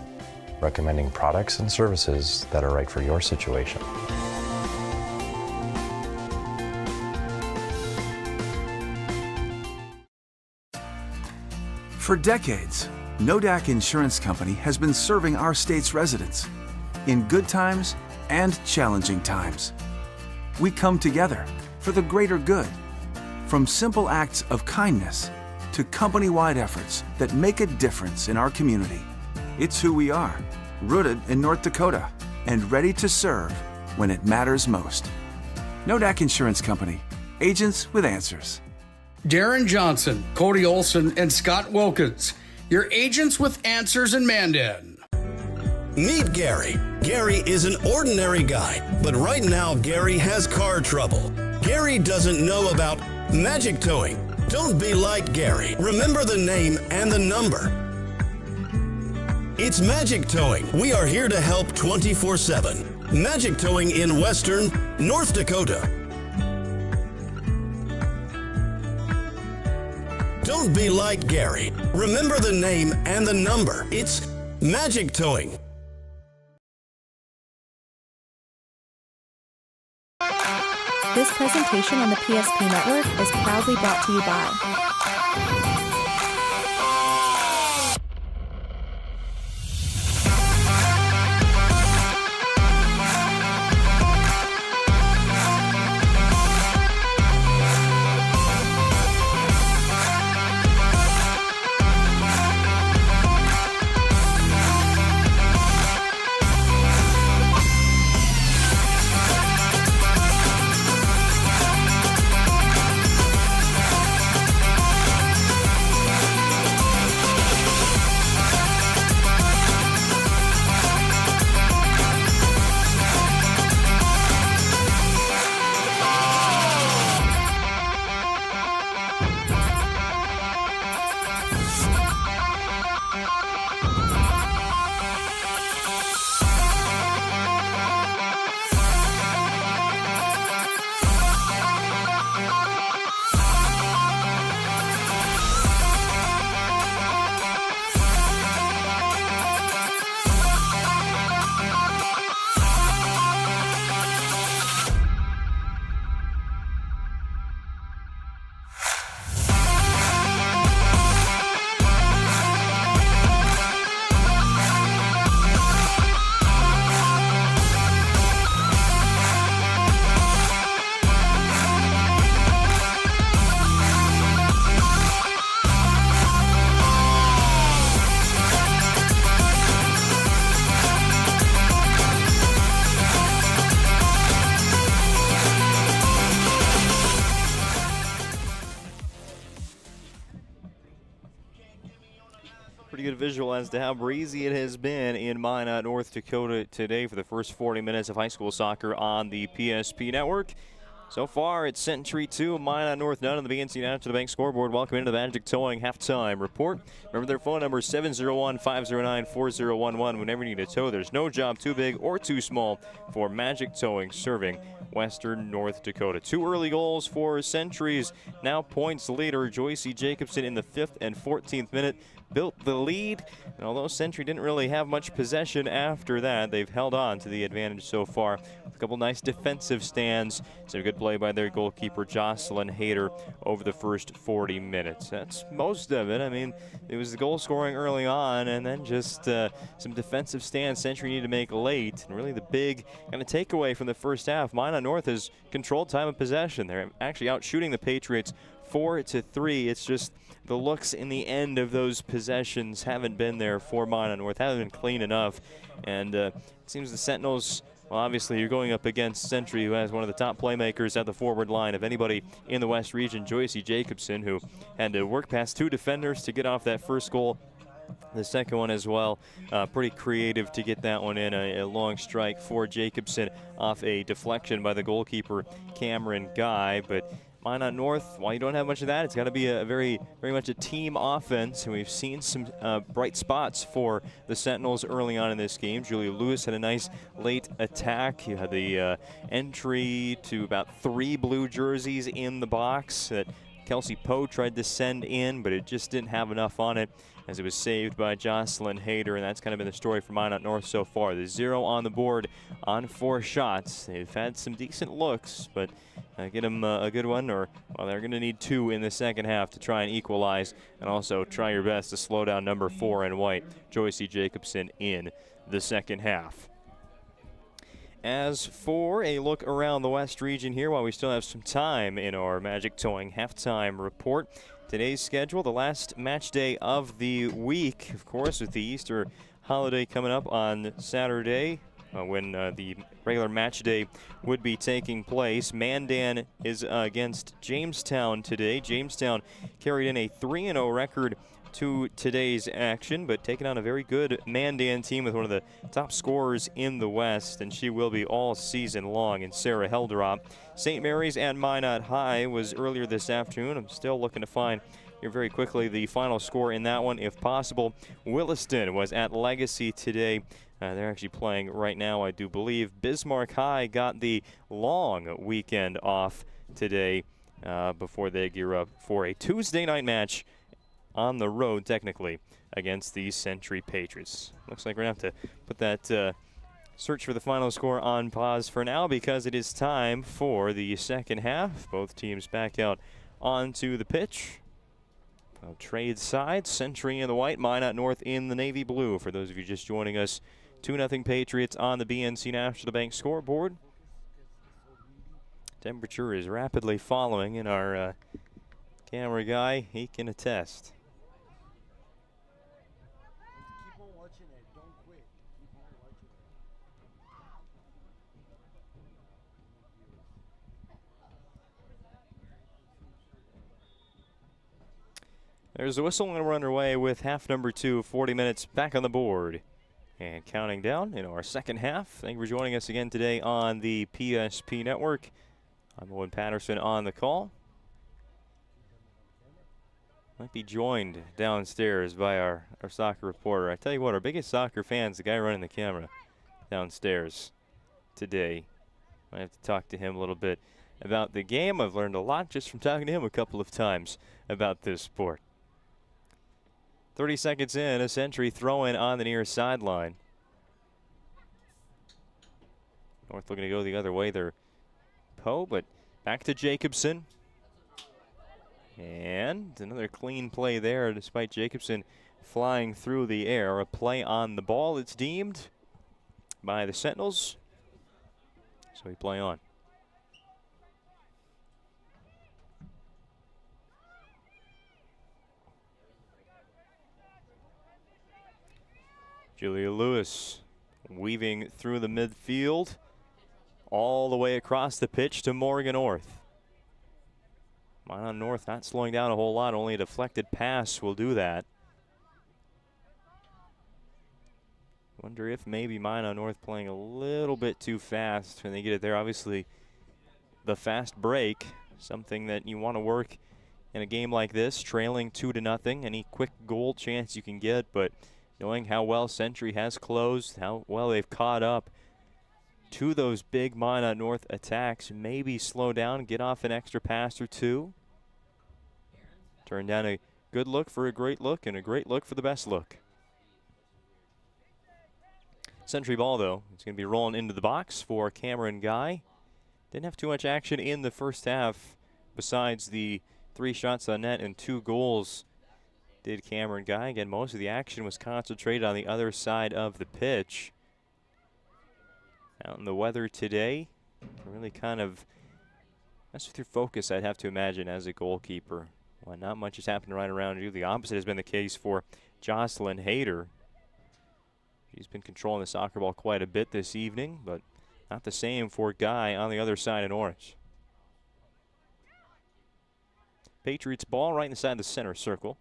recommending products and services that are right for your situation. For decades, Nodak Insurance Company has been serving our state's residents in good times and challenging times. We come together for the greater good, from simple acts of kindness to company-wide efforts that make a difference in our community. It's who we are, rooted in North Dakota and ready to serve when it matters most. Nodak Insurance Company, agents with answers. Darren Johnson, Cody Olson, and Scott Wilkins, your agents with answers in Mandan. Meet Gary. Gary is an ordinary guy, but right now Gary has car trouble. Gary doesn't know about magic towing. Don't be like Gary. Remember the name and the number. It's Magic Towing. We are here to help 24/7. Magic Towing in Western North Dakota. Don't be like Gary. Remember the name and the number. It's Magic Towing. This presentation on the PSP Network is proudly brought to you by Pretty good visual as to how breezy it has been in Minot, North Dakota today for the first 40 minutes of high school soccer on the PSP Network. So far, it's Century 2, Minot North none on the BNC After the Bank scoreboard. Welcome into the Magic Towing halftime report. Remember their phone number is 701-509-4011. Whenever you need a tow, there's no job too big or too small for Magic Towing serving Western North Dakota. 2 early goals for Century's now points leader, Joycey Jacobson, in the 5th and 14th minute. Built the lead, and although Century didn't really have much possession after that, they've held on to the advantage so far. With a couple nice defensive stands. Some good play by their goalkeeper, Jocelyn Hayter, over the first 40 minutes. That's most of it. I mean, it was the goal scoring early on, and then just some defensive stands Century needed to make late. And really the big kind of takeaway from the first half, Minot North has controlled time of possession. They're actually out shooting the Patriots 4-3. It's just the looks in the end of those possessions haven't been there for Minot North, haven't been clean enough. And it seems the Sentinels, well, obviously you're going up against Century, who has one of the top playmakers at the forward line of anybody in the West region, Joycey Jacobson, who had to work past 2 defenders to get off that first goal. The second one as well, pretty creative to get that one in, a long strike for Jacobson off a deflection by the goalkeeper, Cameron Guy. But Minot North, while you don't have much of that, it's got to be a very much a team offense, and we've seen some bright spots for the Sentinels early on in this game. Julia Lewis had a nice late attack. You had the entry to about 3 blue jerseys in the box that Kelsey Poe tried to send in, but it just didn't have enough on it as it was saved by Jocelyn Hayter, and that's kind of been the story for Minot North so far. The 0 on the board on 4 shots. They've had some decent looks, but get them a good one, or well, they're going to need 2 in the second half to try and equalize, and also try your best to slow down number 4 in white, Joycey Jacobson, in the second half. As for a look around the West region here, while we still have some time in our Magic Towing halftime report, today's schedule, the last match day of the week, of course, with the Easter holiday coming up on Saturday, when the regular match day would be taking place. Mandan is against Jamestown today. Jamestown carried in a 3-0 record to today's action, but taking on a very good Mandan team with one of the top scorers in the West, and she will be all season long, in Sarah Heldrop. St. Mary's and Minot High was earlier this afternoon. I'm still looking to find here very quickly the final score in that one, if possible. Williston was at Legacy today. They're actually playing right now, I do believe. Bismarck High got the long weekend off today before they gear up for a Tuesday night match on the road, technically, against the Century Patriots. Looks like we're going to have to put that search for the final score on pause for now, because it is time for the second half. Both teams back out onto the pitch. I'll trade sides. Century in the white, Minot North in the navy blue. For those of you just joining us, 2-0 Patriots on the BNC National Bank scoreboard. Temperature is rapidly following, and our camera guy, he can attest. There's a whistle, and we're underway with half number 2, 40 minutes back on the board. And counting down in our second half. Thank you for joining us again today on the PSP Network. I'm Owen Patterson on the call. Might be joined downstairs by our soccer reporter. I tell you what, our biggest soccer fan's the guy running the camera downstairs today. I have to talk to him a little bit about the game. I've learned a lot just from talking to him a couple of times about this sport. 30 seconds in, a Century throw-in on the near sideline. North looking to go the other way there, Poe, but back to Jacobson. And another clean play there, despite Jacobson flying through the air. A play on the ball, it's deemed by the Sentinels. So we play on. Julia Lewis weaving through the midfield all the way across the pitch to Morgan North. Minot North not slowing down a whole lot, only a deflected pass will do that. Wonder if maybe Minot North playing a little bit too fast when they get it there. Obviously, the fast break, something that you want to work in a game like this, trailing 2-0. Any quick goal chance you can get, but knowing how well Century has closed, how well they've caught up to those big Minot North attacks, maybe slow down, get off an extra pass or two. Turn down a good look for a great look, and a great look for the best look. Century ball, though, it's going to be rolling into the box for Cameron Guy. Didn't have too much action in the first half, besides the 3 shots on net and 2 goals. Did Cameron Guy. Again, most of the action was concentrated on the other side of the pitch. Out in the weather today, really kind of mess with your focus, I'd have to imagine, as a goalkeeper. Well, not much has happened right around you. The opposite has been the case for Jocelyn Hayter. She's been controlling the soccer ball quite a bit this evening, but not the same for Guy on the other side in orange. Patriots ball right inside the center circle.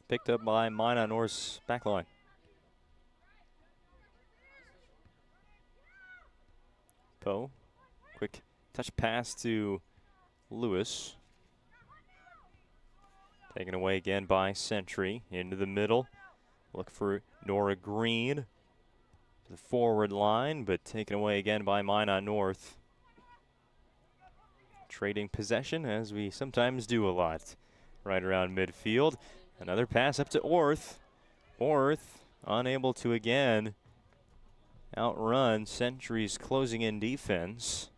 Picked up by Minot North's back line. Poe. Quick touch pass to Lewis. Taken away again by Century. Into the middle. Look for Nora Green. To the forward line, but taken away again by Minot North. Trading possession, as we sometimes do a lot. Right around midfield. Another pass up to Orth. Orth unable to again outrun Century's closing in defense.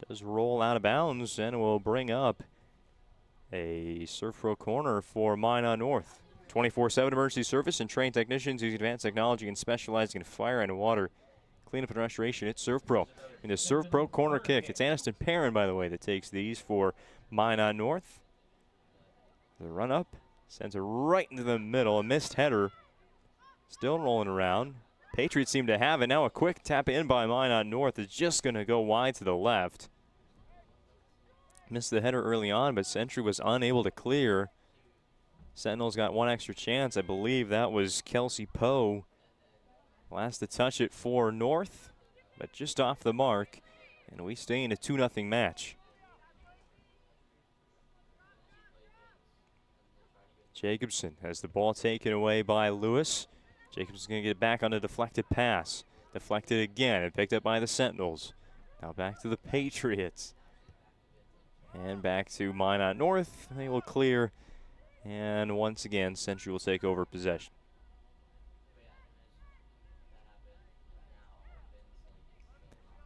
Does roll out of bounds and will bring up a Surf Pro corner for Minot North. 24/7 emergency service and trained technicians using advanced technology and specializing in fire and water cleanup and restoration. It's Surf Pro. And the Surf Pro corner kick. It's Aniston Perrin, by the way, that takes these for Minot North. The run up sends it right into the middle. A missed header. Still rolling around. Patriots seem to have it. Now a quick tap in by Minot North is just going to go wide to the left. Missed the header early on, but Century was unable to clear. Sentinels got one extra chance. I believe that was Kelsey Poe. Last to touch it for North, but just off the mark. And we stay in a 2-0 match. Jacobson has the ball taken away by Lewis. Jacobson's going to get it back on a deflected pass. Deflected again and picked up by the Sentinels. Now back to the Patriots. And back to Minot North. They will clear. And once again, Century will take over possession.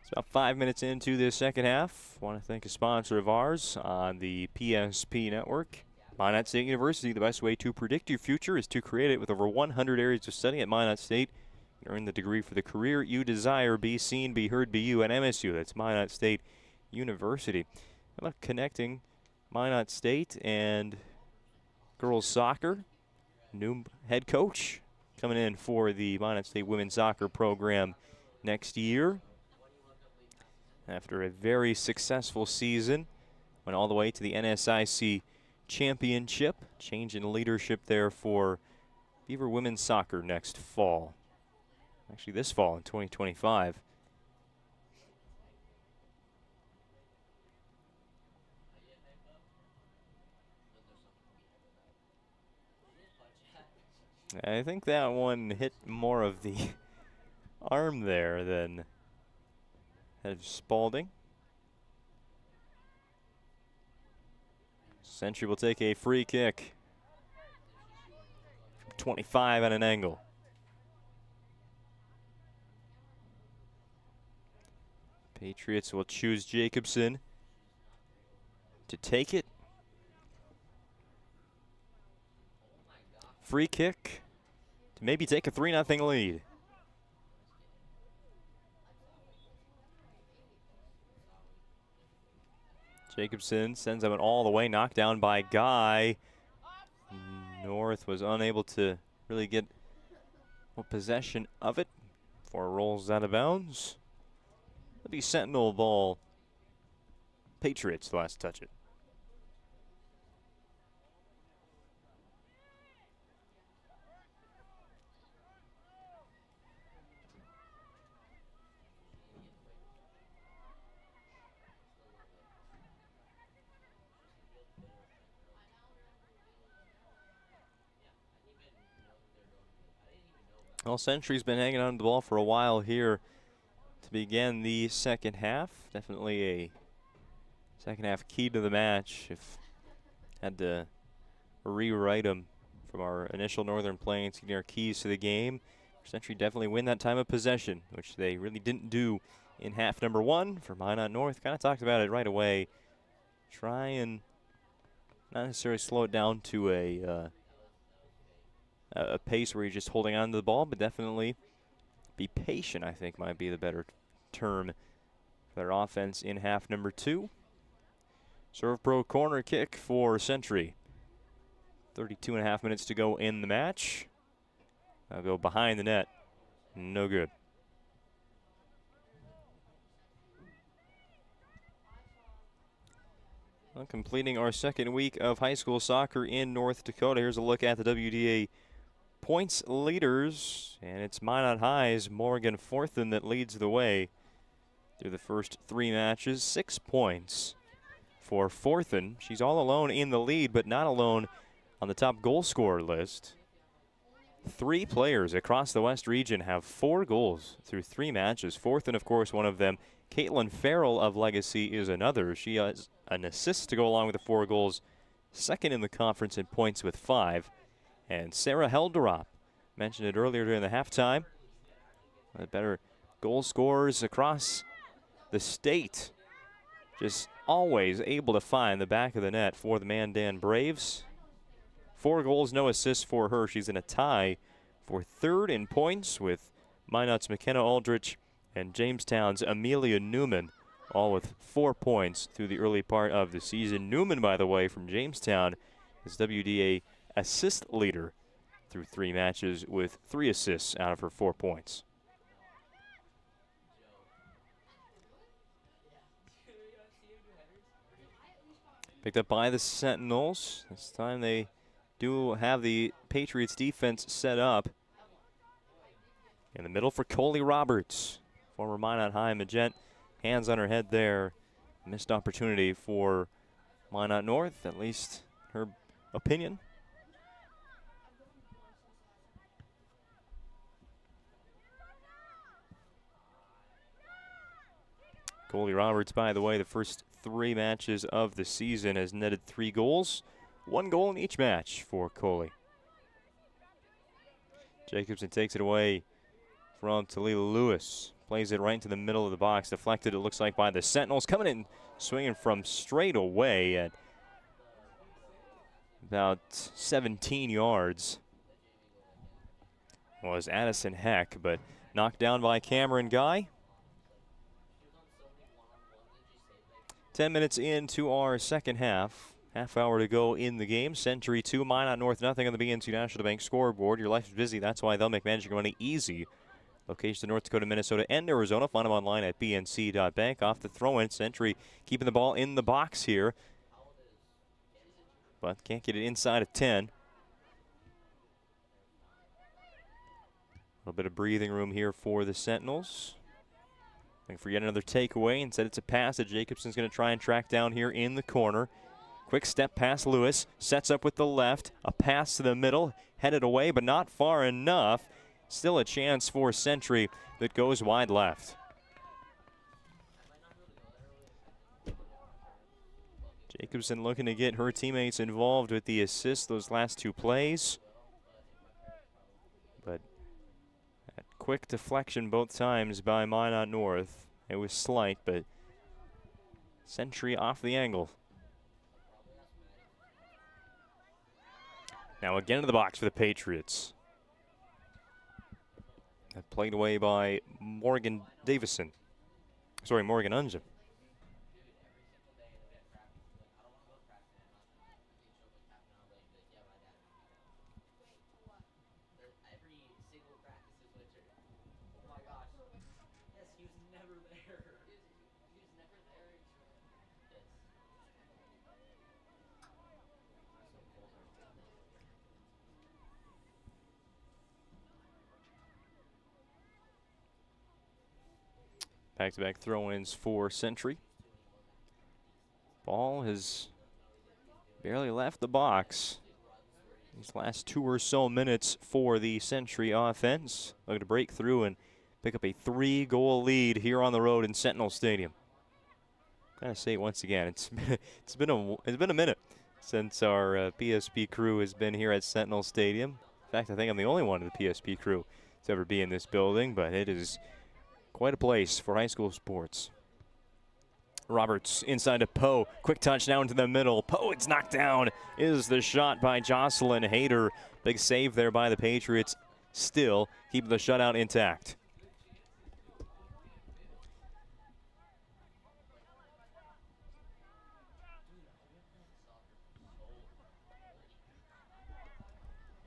It's about 5 minutes into the second half. Want to thank a sponsor of ours on the PSP network. Minot State University, the best way to predict your future is to create it. With over 100 areas of study at Minot State, earn the degree for the career you desire. Be seen, be heard, be you at MSU. That's Minot State University. How about connecting Minot State and girls soccer? New head coach coming in for the Minot State women's soccer program next year. After a very successful season, went all the way to the NSIC championship. Change in leadership there for Beaver women's soccer next fall. Actually, this fall in 2025. I think that one hit more of the arm there than of Spalding. Century will take a free kick from 25 at an angle. Patriots will choose Jacobson to take it. Free kick to maybe take a 3-0 lead. Jacobson sends that one all the way, knocked down by Guy. North was unable to really get possession of it before it rolls out of bounds. It'll be Sentinel ball. Patriots last touch it. Well, Century's been hanging on to the ball for a while here to begin the second half. Definitely a second half key to the match. If had to rewrite them from our initial Northern Plains, getting our keys to the game, Century definitely win that time of possession, which they really didn't do in half number one for Minot North. Kind of talked about it right away. Try and not necessarily slow it down to a pace where you're just holding on to the ball, but definitely be patient, I think might be the better term for their offense in half number two. Serve Pro corner kick for Century. 32.5 minutes to go in the match. I'll go behind the net. No good. Well, completing our second week of high school soccer in North Dakota. Here's a look at the WDA points leaders, and it's Minot High's Morgan Forthen that leads the way through the first 3 matches. 6 points for Forthen. She's all alone in the lead, but not alone on the top goal scorer list. 3 players across the West region have 4 goals through 3 matches. Forthen, of course, one of them. Caitlin Farrell of Legacy is another. She has an assist to go along with the 4 goals. Second in the conference in points with 5. And Sarah Helderop, mentioned it earlier during the halftime. One of the better goal scorers across the state. Just always able to find the back of the net for the Mandan Braves. 4 goals, no assists for her. She's in a tie for 3rd in points with Minot's McKenna Aldrich and Jamestown's Amelia Newman, all with 4 points through the early part of the season. Newman, by the way, from Jamestown, is WDA assist leader through 3 matches with 3 assists out of her 4 points. Picked up by the Sentinels. This time they do have the Patriots defense set up. In the middle for Coley Roberts, former Minot High Magent. Hands on her head there. Missed opportunity for Minot North, at least her opinion. Coley Roberts, by the way, the first 3 matches of the season has netted 3 goals. 1 goal in each match for Coley. Jacobson takes it away from Talila Lewis. Plays it right into the middle of the box. Deflected, it looks like, by the Sentinels. Coming in, swinging from straight away at about 17 yards was Addison Heck, but knocked down by Cameron Guy. 10 minutes into our second half. Half hour to go in the game. Century 2, Minot North nothing on the BNC National Bank scoreboard. Your life is busy. That's why they'll make managing your money easy. Locations in North Dakota, Minnesota, and Arizona. Find them online at bnc.bank. Off the throw-in. Century keeping the ball in the box here, but can't get it inside of 10. A little bit of breathing room here for the Sentinels. Looking for yet another takeaway. Instead, it's a pass that Jacobson's going to try and track down here in the corner. Quick step past Lewis. Sets up with the left. A pass to the middle. Headed away, but not far enough. Still a chance for Century that goes wide left. Jacobson looking to get her teammates involved with the assist those last 2 plays. But that quick deflection both times by Minot North. It was slight, but Century off the angle. Now again in the box for the Patriots. Played away by Morgan Davison. Sorry, Morgan Unja. Back-to-back throw-ins for Century. Ball has barely left the box these last 2 or so minutes for the Century offense. Looking to break through and pick up a 3-goal lead here on the road in Sentinel Stadium. I'm gonna say it once again. It's been a minute since our PSP crew has been here at Sentinel Stadium. In fact, I think I'm the only one of the PSP crew to ever be in this building, but it is quite a place for high school sports. Roberts inside to Poe. Quick touch down to the middle. Poe, it's knocked down. Is the shot by Jocelyn Hayter. Big save there by the Patriots. Still keeping the shutout intact.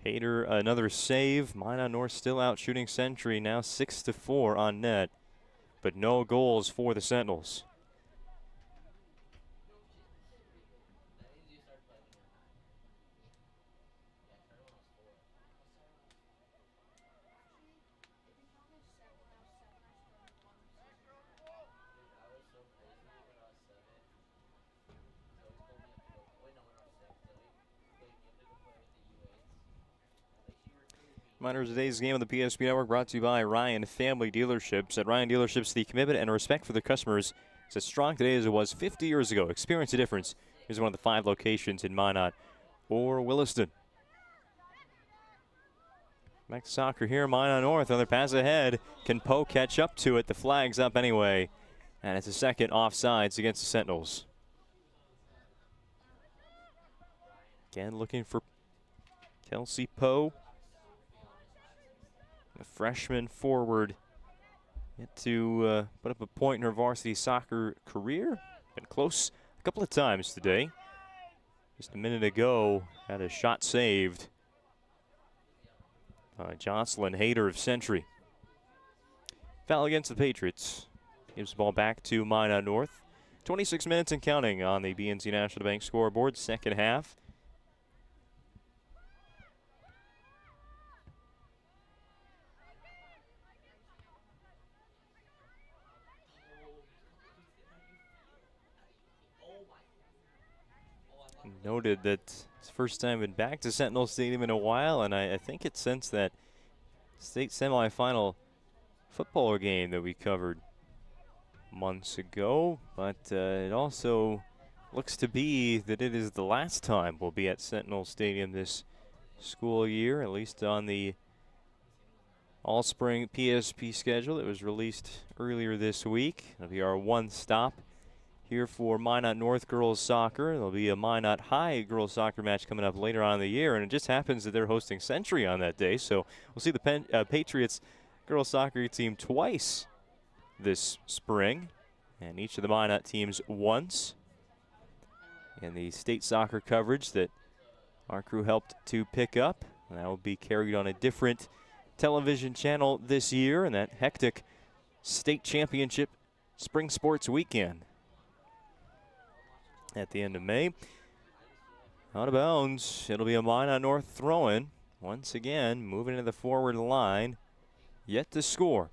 Hayter, another save. Minot North still out shooting Century, now 6-4 on net, but no goals for the Sentinels. Reminder of today's game on the PSP Network brought to you by Ryan Family Dealerships. At Ryan Dealerships, the commitment and respect for their customers is as strong today as it was 50 years ago. Experience the difference. Here's one of the 5 locations in Minot or Williston. Back to soccer here, Minot North. Another pass ahead. Can Poe catch up to it? The flag's up anyway. And it's a second offsides against the Sentinels. Again, looking for Kelsey Poe, a freshman forward, yet to put up a point in her varsity soccer career. Been close a couple of times today. Just a minute ago, had a shot saved by Jocelyn Hayter of Century. Foul against the Patriots. Gives the ball back to Minot North. 26 minutes and counting on the BNC National Bank scoreboard, second half. Noted that it's the first time been back to Sentinel Stadium in a while, and I think it's since that state semifinal football game that we covered months ago, but it also looks to be that it is the last time we'll be at Sentinel Stadium this school year, at least on the all-spring PSP schedule that was released earlier this week. It'll be our one stop here for Minot North girls soccer. There'll be a Minot High girls soccer match coming up later on in the year, and it just happens that they're hosting Century on that day, so we'll see the Patriots girls soccer team twice this spring, and each of the Minot teams once. And the state soccer coverage that our crew helped to pick up, and that will be carried on a different television channel this year, and that hectic state championship spring sports weekend at the end of May. Out of bounds, it'll be a Minot North throw-in. Once again, moving to the forward line, yet to score.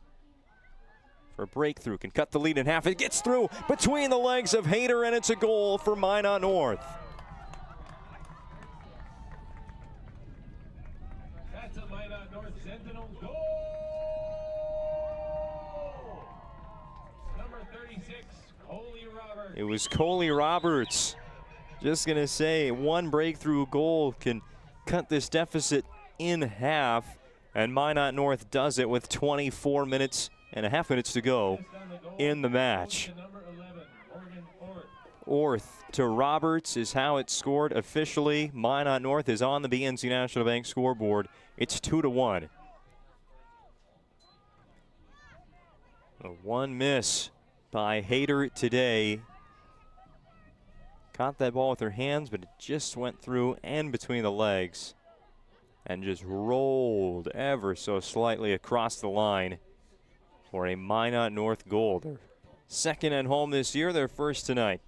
For a breakthrough, can cut the lead in half. It gets through between the legs of Hayter, and it's a goal for Minot North. That's a Minot North Sentinel goal. Number 36, Coley Roberts. It was Coley Roberts. Just going to say, one breakthrough goal can cut this deficit in half, and Minot North does it with 24 minutes and a half minutes to go in the match. Orth to Roberts is how it's scored officially. Minot North is on the BNC National Bank scoreboard. It's 2-1. A one miss by Hayter today. Caught that ball with her hands, but it just went through and between the legs and just rolled ever so slightly across the line for a Minot North goal. Their second at home this year, their first tonight.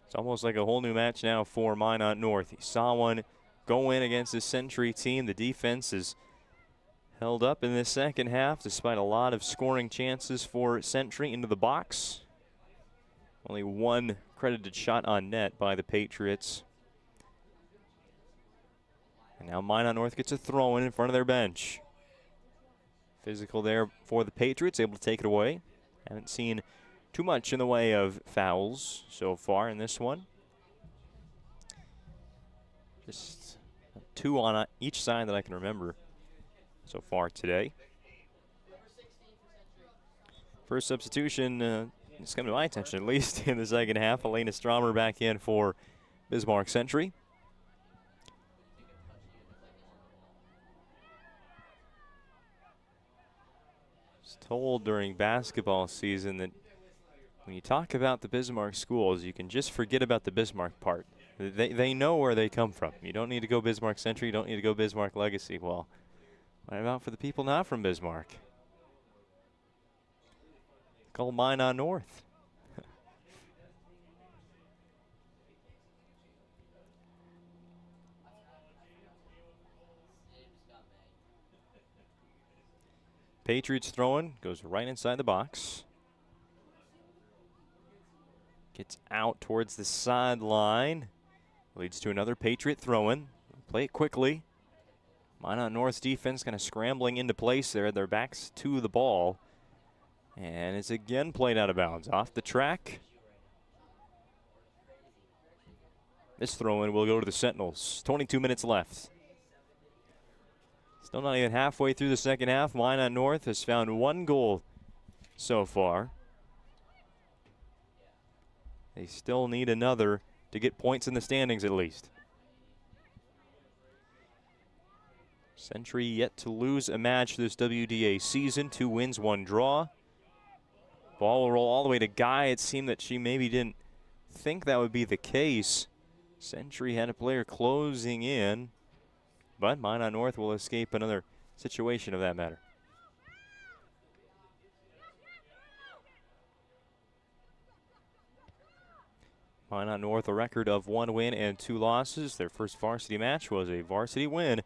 It's almost like a whole new match now for Minot North. You saw one go in against the Century team. The defense is held up in this second half despite a lot of scoring chances for Century into the box. Only one credited shot on net by the Patriots. And now Minot North gets a throw in front of their bench. Physical there for the Patriots, able to take it away. Haven't seen too much in the way of fouls so far in this one. Just 2 on each side that I can remember so far today. First substitution, it's come to my attention at least in the second half. Elena Stromer back in for Bismarck Century. I was told during basketball season that when you talk about the Bismarck schools, you can just forget about the Bismarck part. They know where they come from. You don't need to go Bismarck Century. You don't need to go Bismarck Legacy. Well, what about for the people not from Bismarck? Call Minot North. Patriots throwing, goes right inside the box. Gets out towards the sideline. Leads to another Patriot throw-in. Play it quickly. Minot North's defense kind of scrambling into place there. Their backs to the ball. And it's again played out of bounds. Off the track. This throw-in will go to the Sentinels. 22 minutes left. Still not even halfway through the second half. Minot North has found 1 goal so far. They still need another to get points in the standings at least. Century yet to lose a match this WDA season. 2 wins, 1 draw. Ball will roll all the way to Guy. It seemed that she maybe didn't think that would be the case. Century had a player closing in, but Minot North will escape another situation of that matter. Minot North a record of 1 win and 2 losses. Their first varsity match was a varsity win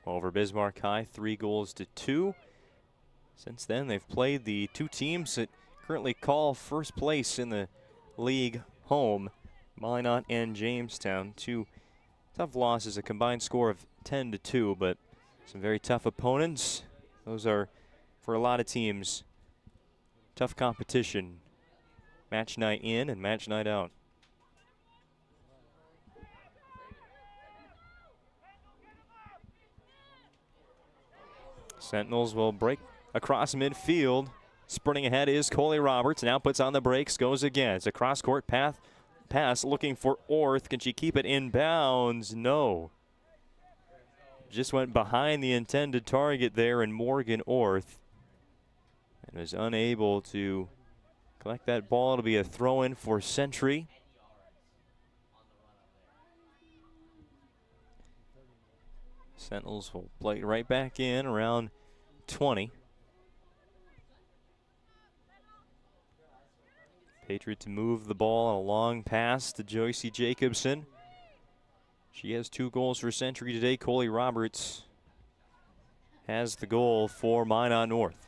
over Bismarck High, 3-2. Since then, they've played the 2 teams that currently call first place in the league home, Minot and Jamestown. 2 tough losses, a combined score of 10-2, but some very tough opponents. Those are, for a lot of teams, tough competition. Match night in and match night out. Sentinels will break across midfield. Sprinting ahead is Coley Roberts. Now puts on the brakes, goes again. It's a cross-court pass looking for Orth. Can she keep it in bounds? No. Just went behind the intended target there in Morgan Orth. And was unable to collect that ball. It'll be a throw-in for Century. Sentinels will play right back in around 20. Patriots move the ball on a long pass to Joycey Jacobson. She has 2 goals for Century today. Coley Roberts has the goal for Minot North.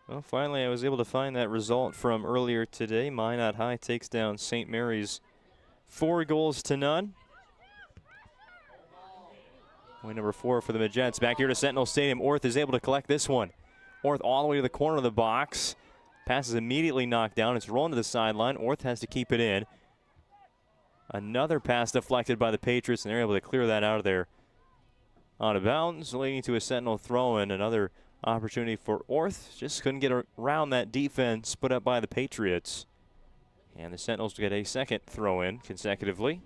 Well, finally, I was able to find that result from earlier today. Minot High takes down St. Mary's 4-0. Point number 4 for the Midgets. Back here to Sentinel Stadium. Orth is able to collect this one. Orth all the way to the corner of the box. Pass is immediately knocked down. It's rolling to the sideline. Orth has to keep it in. Another pass deflected by the Patriots, and they're able to clear that out of there. Out of bounds, leading to a Sentinel throw-in. Another opportunity for Orth. Just couldn't get around that defense put up by the Patriots. And the Sentinels get a second throw-in consecutively.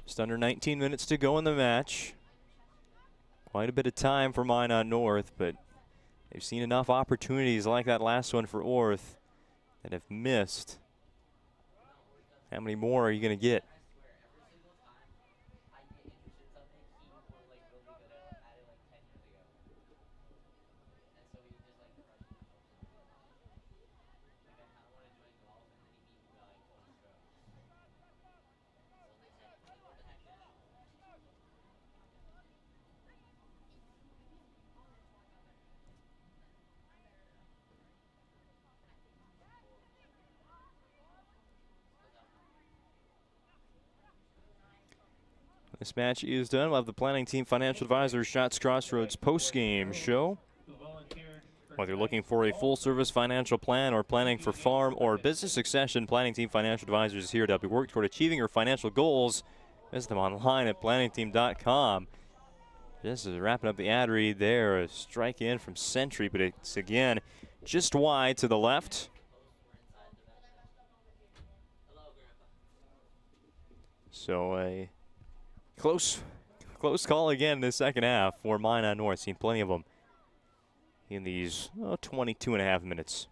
Just under 19 minutes to go in the match. Quite a bit of time for Minot North, but they've seen enough opportunities like that last one for Orth that have missed. How many more are you going to get? This match is done. We'll have the planning team financial advisor Shots Crossroads post-game show. Whether you're looking for a full-service financial plan or planning for farm or business succession, Planning Team Financial Advisors is here to help you work toward achieving your financial goals. Visit them online at planningteam.com. Just as wrapping up the ad read there, a strike in from Century, but it's again just wide to the left. So a close call again in the second half for Minot North. Seen plenty of them in these 22 and a half minutes.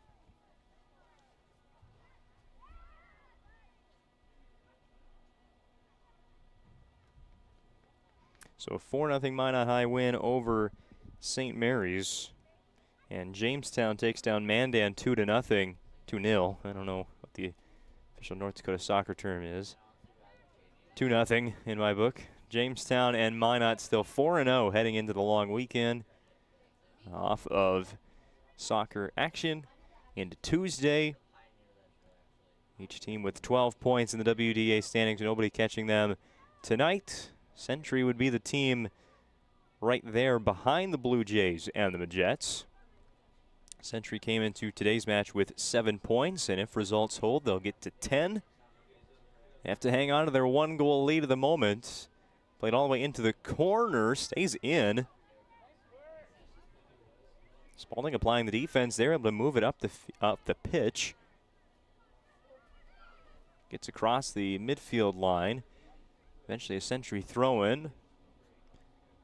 So a 4-0 Minot High win over St. Mary's. And Jamestown takes down Mandan 2-0. 2-0. I don't know what the official North Dakota soccer term is. 2-0 in my book. Jamestown and Minot still 4-0 heading into the long weekend. Off of soccer action into Tuesday. Each team with 12 points in the WDA standings. Nobody catching them tonight. Century would be the team right there behind the Blue Jays and the Jets. Century came into today's match with 7 points, and if results hold, they'll get to 10. They have to hang on to their 1-goal lead at the moment. Played all the way into the corner, stays in. Spalding applying the defense. They're able to move it up the pitch. Gets across the midfield line. Eventually a Century throw-in.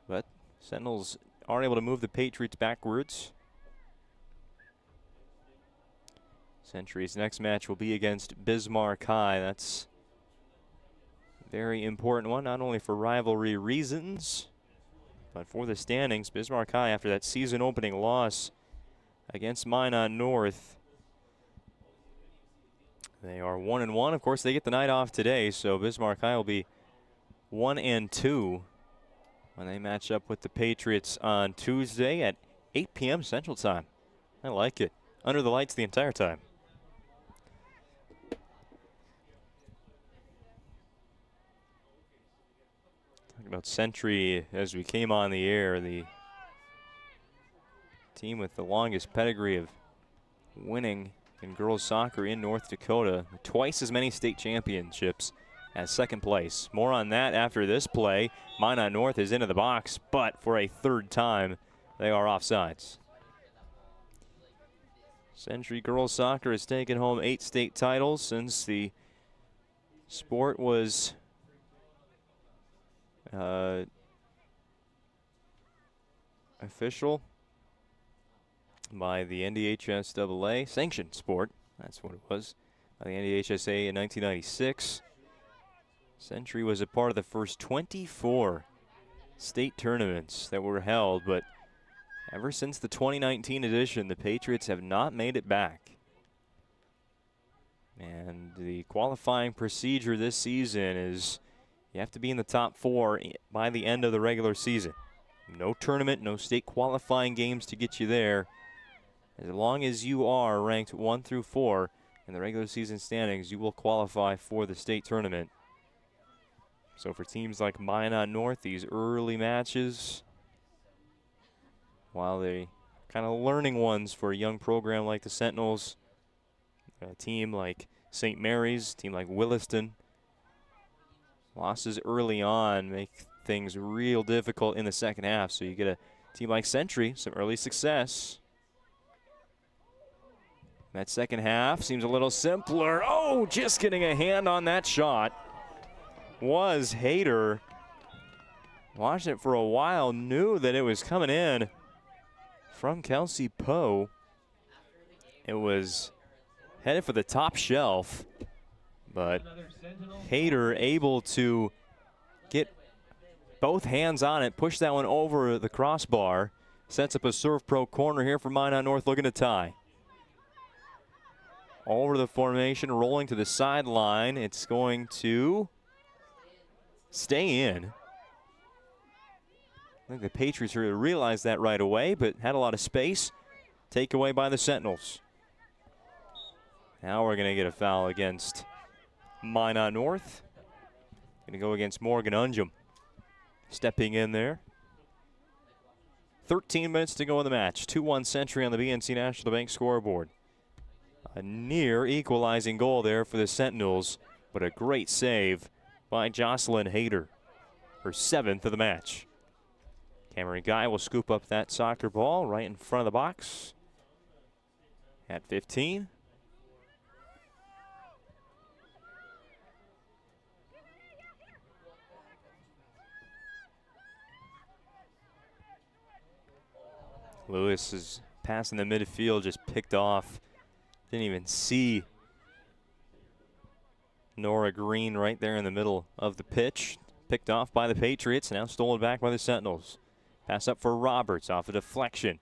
But Sentinels are able to move the Patriots backwards. Century's next match will be against Bismarck High. That's a very important one, not only for rivalry reasons, but for the standings. Bismarck High, after that season-opening loss against Minot North, they are 1-1. Of course, they get the night off today, so Bismarck High will be 1-2 when they match up with the Patriots on Tuesday at 8 p.m. Central Time. I like it. Under the lights the entire time. Talking about Century as we came on the air, the team with the longest pedigree of winning in girls soccer in North Dakota. Twice as many state championships as second place. More on that after this play. Minot North is into the box, but for a third time, they are offsides. Century girls soccer has taken home 8 state titles since the sport was official by the NDHSAA, sanctioned sport, that's what it was, by the NDHSA in 1996. Century was a part of the first 24 state tournaments that were held, but ever since the 2019 edition, the Patriots have not made it back. And the qualifying procedure this season is you have to be in the top 4 by the end of the regular season. No tournament, no state qualifying games to get you there. As long as you are ranked 1 through 4 in the regular season standings, you will qualify for the state tournament. So for teams like Minot North, these early matches, while they kind of learning ones for a young program like the Sentinels, a team like St. Mary's, a team like Williston, losses early on make things real difficult in the second half. So you get a team like Century, some early success. That second half seems a little simpler. Oh, just getting a hand on that shot was Hayter. Watching it for a while, knew that it was coming in from Kelsey Poe. It was headed for the top shelf, but Hayter able to get both hands on it, push that one over the crossbar, sets up a Serve Pro corner here for Minot North looking to tie. Over the formation, rolling to the sideline. It's going to stay in. I think the Patriots realized that right away, but had a lot of space. Take away by the Sentinels. Now we're going to get a foul against Minot North. Going to go against Morgan Unjum. Stepping in there. 13 minutes to go in the match. 2-1 Century on the BNC National Bank scoreboard. A near equalizing goal there for the Sentinels, but a great save by Jocelyn Hayter, her 7th of the match. Cameron Guy will scoop up that soccer ball right in front of the box at 15. Lewis is passing the midfield, just picked off. Didn't even see Nora Green right there in the middle of the pitch. picked off by the Patriots, now stolen back by the Sentinels. Pass up for Roberts off a deflection.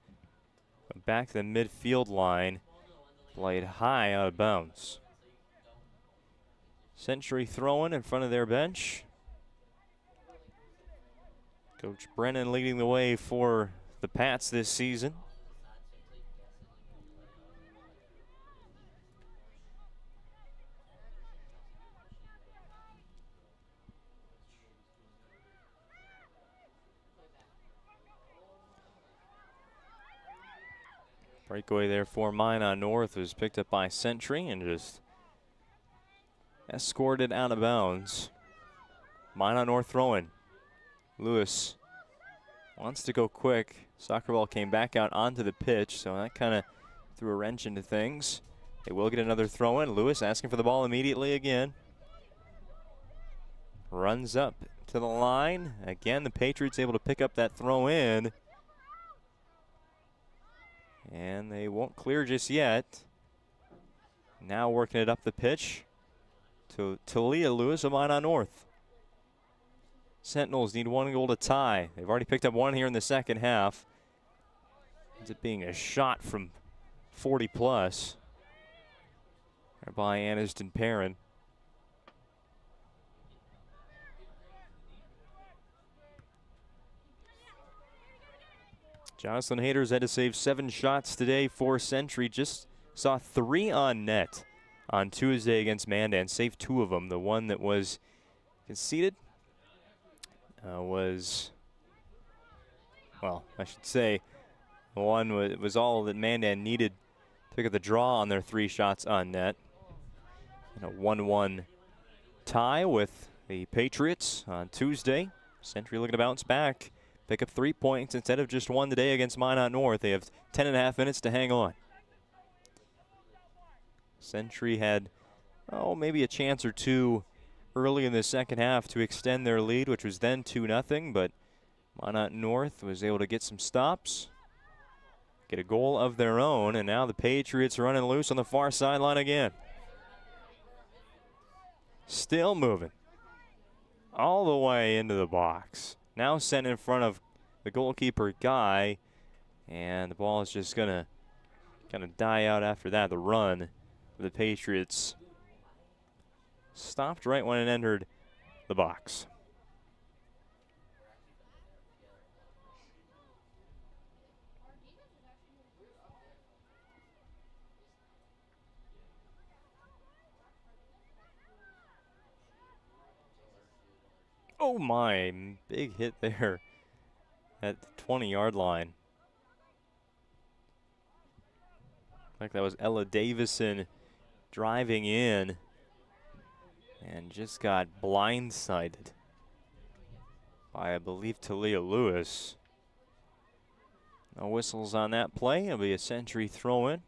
Back to the midfield line. Played high out of bounds. Century throwing in front of their bench. Coach Brennan leading the way for the Pats this season. Breakaway there for Minot North was picked up by Century and just escorted out of bounds. Minot North throwing. Lewis wants to go quick. Soccer ball came back out onto the pitch, so that kind of threw a wrench into things. They will get another throw in. Lewis asking for the ball immediately again. Runs up to the line. Again, the Patriots able to pick up that throw in. And they won't clear just yet. Now working it up the pitch to Talia Lewis of Minot North. Sentinels need 1 goal to tie. They've already picked up 1 here in the second half. Ends up being a shot from 40 plus. There by Aniston Perrin. Jocelyn Haders had to save 7 shots today for Century. Just saw 3 on net on Tuesday against Mandan. Saved 2 of them. The one that was conceded was, well, I should say, one was all that Mandan needed to pick up the draw on their 3 shots on net. And a 1-1 tie with the Patriots on Tuesday. Century looking to bounce back. Pick up 3 points instead of just 1 today against Minot North. They have 10.5 minutes to hang on. Century had, maybe a chance or 2 early in the second half to extend their lead, which was then 2-0, but Minot North was able to get some stops, get a goal of their own, and now the Patriots are running loose on the far sideline again. Still moving all the way into the box. Now sent in front of the goalkeeper, Guy, and the ball is just going to kind of die out after that. The run of the Patriots stopped right when it entered the box. Oh my, big hit there at the 20-yard line. Like that was Ella Davison driving in and just got blindsided by, I believe, Talia Lewis. No whistles on that play. It'll be a Century throw-in.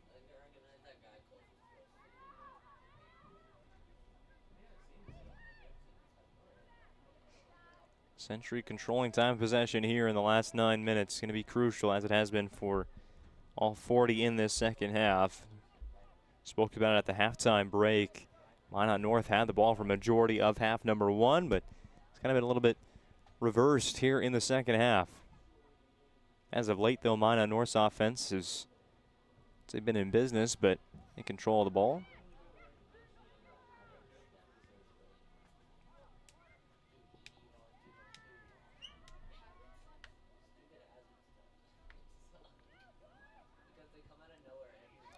Century controlling time possession here in the last 9 minutes. Going to be crucial, as it has been for all 40 in this second half. Spoke about it at the halftime break. Minot North had the ball for majority of half number 1, but it's kind of been a little bit reversed here in the second half. As of late, though, Minot North's offense has, they've been in business, but in control of the ball.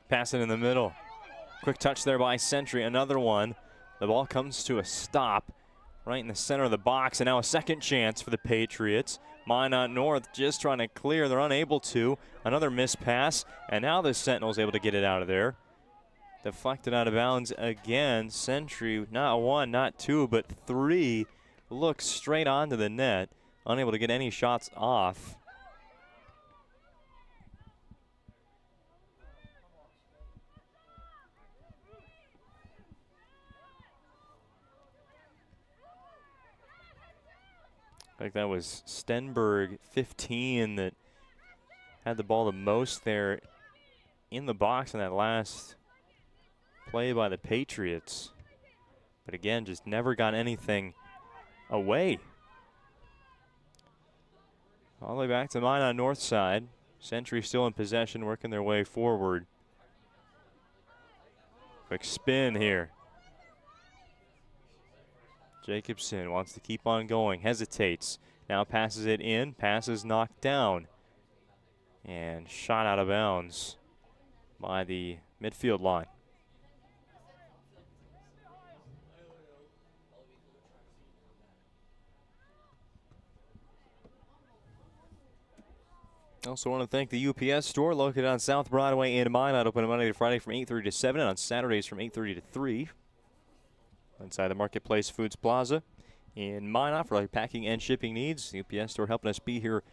Pass it in the middle. Quick touch there by Century. Another one. The ball comes to a stop right in the center of the box. And now a second chance for the Patriots. Minot North just trying to clear. They're unable to. Another missed pass. And now the Sentinel's able to get it out of there. Deflected out of bounds again. Century, not 1, not 2, but 3. Looks straight onto the net. Unable to get any shots off. I think that was Stenberg, 15, that had the ball the most there in the box in that last play by the Patriots. But again, just never got anything away All the way back to Minot north side. Century still in possession, working their way forward. Quick spin here. Jacobson wants to keep on going, hesitates. Now passes it in, pass is knocked down. And shot out of bounds by the midfield line. I also want to thank the UPS store located on South Broadway in Minot, open Monday to Friday from 8:30 to 7 and on Saturdays from 8:30 to 3. Inside the Marketplace Foods Plaza in Minot for all your packing and shipping needs. The UPS store helping us be here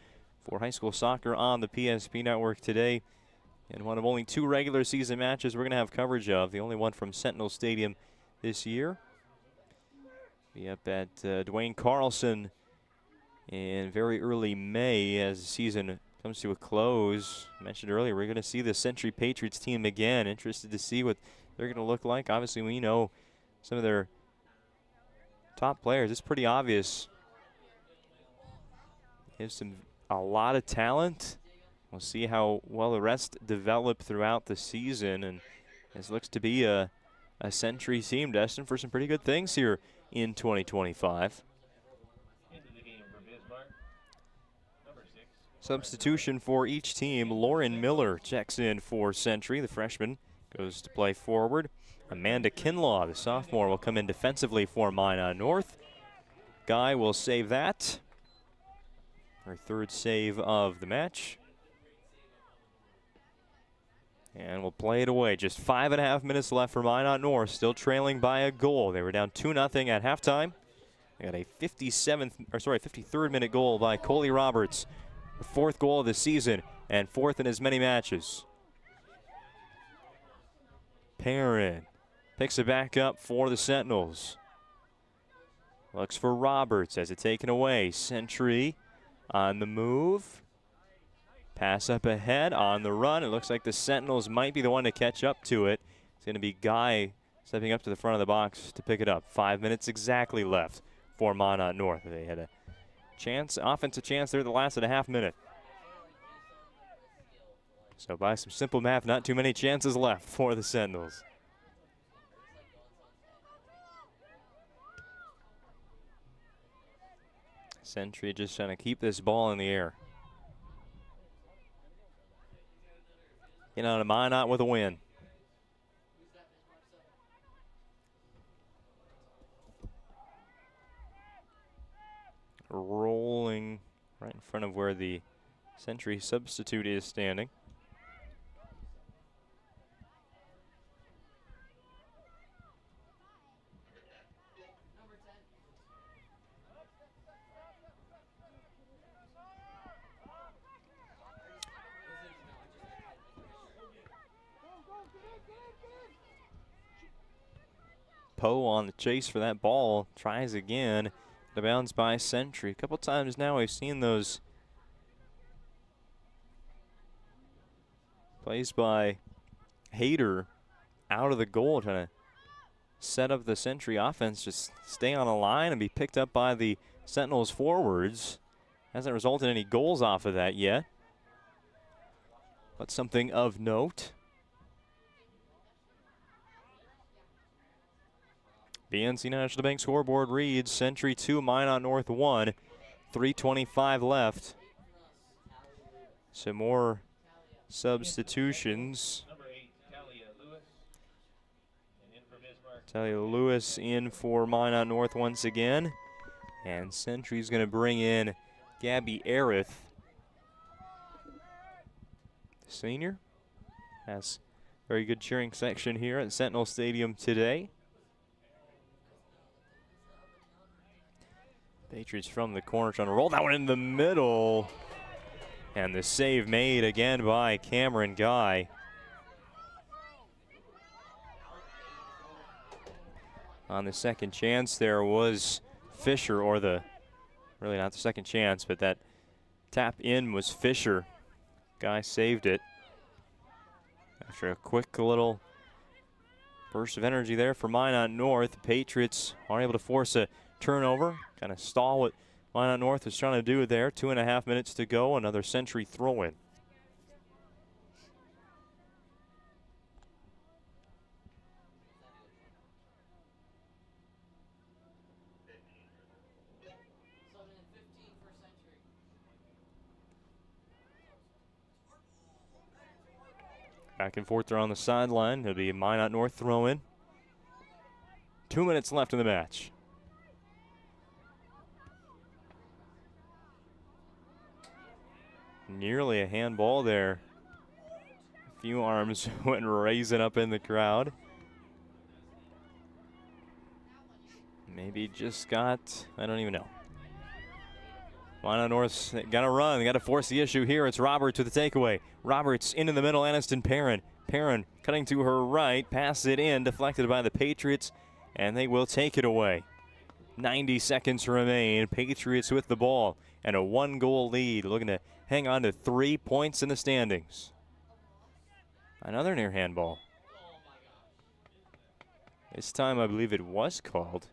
for high school soccer on the PSP network today. And one of only 2 regular season matches we're going to have coverage of. The only one from Sentinel Stadium this year. Be up at Dwayne Carlson in very early May as the season comes to a close. I mentioned earlier, we're going to see the Century Patriots team again. Interested to see what they're going to look like. Obviously, we know some of their top players. It's pretty obvious. There's a lot of talent. We'll see how well the rest develop throughout the season. And this looks to be a Century team destined for some pretty good things here in 2025. Substitution for each team. Lauren Miller checks in for Century. The freshman goes to play forward. Amanda Kinlaw, the sophomore, will come in defensively for Minot North. Guy will save that. Her 3rd save of the match. And we'll play it away. Just 5.5 minutes left for Minot North, still trailing by a goal. They were down 2-0 at halftime. They got a 53rd minute goal by Coley Roberts. The 4th goal of the season and 4th in as many matches. Perrin picks it back up for the Sentinels. Looks for Roberts as it's taken away. Century on the move. Pass up ahead on the run. It looks like the Sentinels might be the one to catch up to it. It's going to be Guy stepping up to the front of the box to pick it up. 5 minutes exactly left for Minot North. They had a offensive chance there the last of the half minute. So by some simple math, not too many chances left for the Sentinels. Century just trying to keep this ball in the air. Get out of Minot with a win. Rolling right in front of where the Century substitute is standing. Poe on the chase for that ball, tries again. The bounce by Century. A couple times now we've seen those plays by Hayter out of the goal, trying to set up the Century offense, just stay on a line and be picked up by the Sentinels forwards. Hasn't resulted in any goals off of that yet, but something of note. BNC National Bank scoreboard reads Century 2, Minot North 1, 3:25 left. Some more substitutions. Talia Lewis in for Minot North once again. And Century's going to bring in Gabby Arith, senior. Has a very good cheering section here at Sentinel Stadium today. Patriots from the corner trying to roll that one in the middle. And the save made again by Cameron Guy. On the second chance there was Fisher, or really not the second chance, but that tap in was Fisher. Guy saved it. After a quick little burst of energy there for Minot North, the Patriots aren't able to force a turnover, kind of stall what Minot North is trying to do there. 2.5 minutes to go. Another Century throw-in. Back and forth there on the sideline. It'll be a Minot North throw-in. 2 minutes left in the match. Nearly a handball there. A few arms went raising up in the crowd. Maybe just got, I don't even know. Minot North's got to run. They got to force the issue here. It's Roberts with the takeaway. Roberts into the middle. Aniston Perrin. Perrin cutting to her right. Passes it in. Deflected by the Patriots. And they will take it away. 90 seconds remain. Patriots with the ball. And a 1-goal lead. Looking to hang on to 3 points in the standings. Another near handball. This time I believe it was called.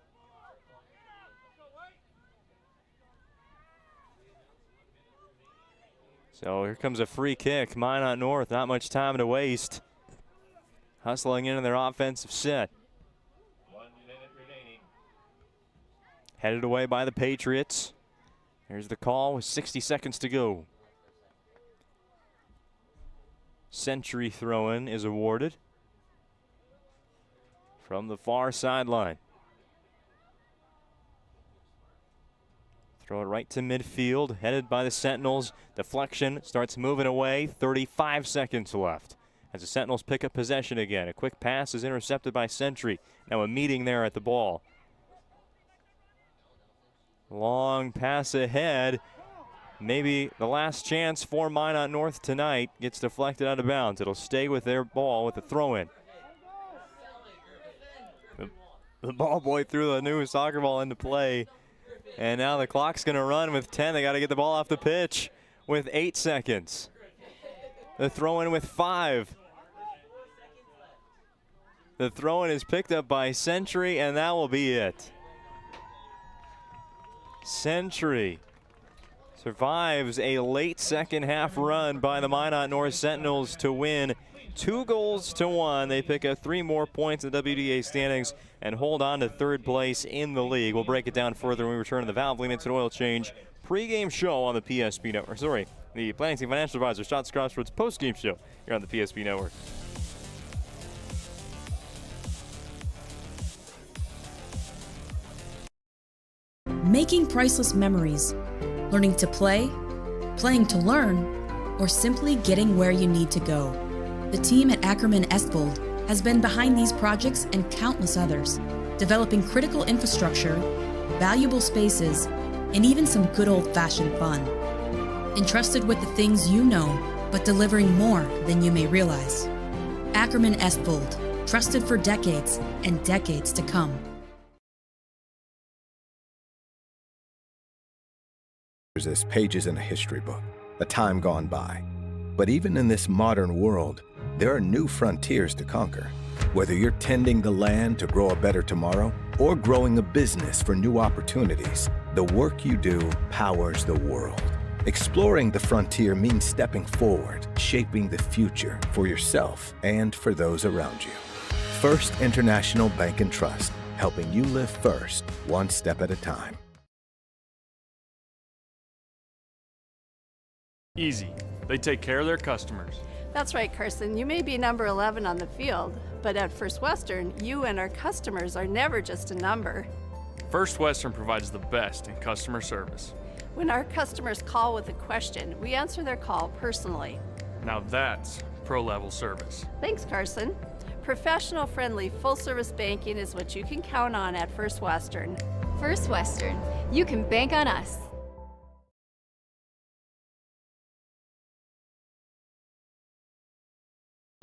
So here comes a free kick. Minot North, not much time to waste. Hustling into their offensive set. 1 minute remaining. Headed away by the Patriots. Here's the call with 60 seconds to go. Century throw-in is awarded from the far sideline. Throw it right to midfield, headed by the Sentinels. Deflection starts moving away. 35 seconds left as the Sentinels pick up possession again. A quick pass is intercepted by Century. Now a meeting there at the ball. Long pass ahead. Maybe the last chance for Minot North tonight. Gets deflected out of bounds. It'll stay with their ball with the throw-in. The ball boy threw the new soccer ball into play. And now the clock's going to run with 10. They got to get the ball off the pitch with 8 seconds. The throw-in with 5. The throw-in is picked up by Century, and that will be it. Century survives a late second half run by the Minot North Sentinels to win 2-1. They pick up 3 more points in the WDA standings and hold on to 3rd place in the league. We'll break it down further when we return to the Valvoline Instant Oil Change pregame show on the PSP Network. Sorry, the Planning Team Financial Advisor Shots Crossroads postgame show here on the PSP Network. Making priceless memories, learning to play, playing to learn, or simply getting where you need to go. The team at Ackerman Estvold has been behind these projects and countless others, developing critical infrastructure, valuable spaces, and even some good old-fashioned fun. Entrusted with the things you know, but delivering more than you may realize. Ackerman Estvold, trusted for decades and decades to come. There's pages in a history book, a time gone by. But even in this modern world, there are new frontiers to conquer. Whether you're tending the land to grow a better tomorrow or growing a business for new opportunities, the work you do powers the world. Exploring the frontier means stepping forward, shaping the future for yourself and for those around you. First International Bank and Trust, helping you live first, one step at a time. Easy. They take care of their customers. That's right, Carson. You may be number 11 on the field, but at First Western, you and our customers are never just a number. First Western provides the best in customer service. When our customers call with a question, we answer their call personally. Now that's pro-level service. Thanks, Carson. Professional, friendly, full-service banking is what you can count on at First Western. First Western. You can bank on us.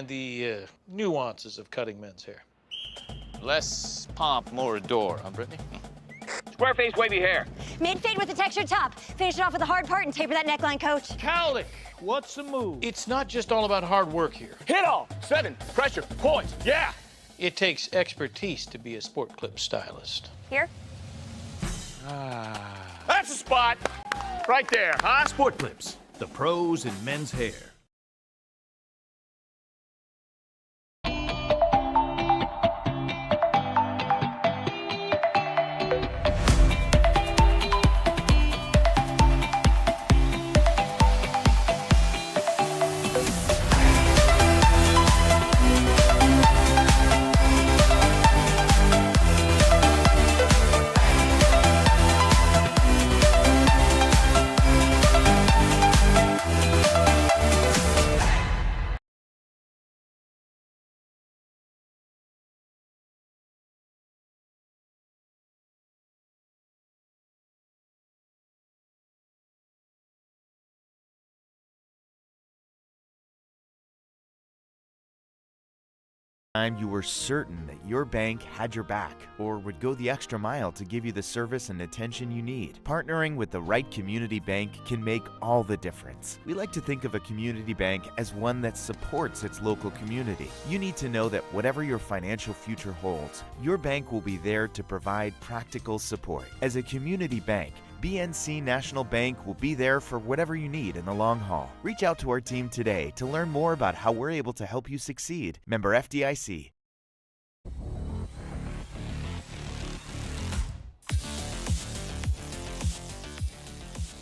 And the nuances of cutting men's hair. Less pomp, more adore, huh, Brittany? Square face, wavy hair. Mid-fade with a textured top. Finish it off with a hard part and taper that neckline, coach. Cowlick, what's the move? It's not just all about hard work here. Hit all. 7. Pressure. Points. Yeah. It takes expertise to be a sport clip stylist. Here. Ah. That's the spot. Right there, huh? Sport Clips, the pros in men's hair. Time you were certain that your bank had your back or would go the extra mile to give you the service and attention you need. Partnering with the right community bank can make all the difference. We like to think of a community bank as one that supports its local community. You need to know that whatever your financial future holds, your bank will be there to provide practical support. As a community bank, BNC National Bank will be there for whatever you need in the long haul. Reach out to our team today to learn more about how we're able to help you succeed. Member FDIC.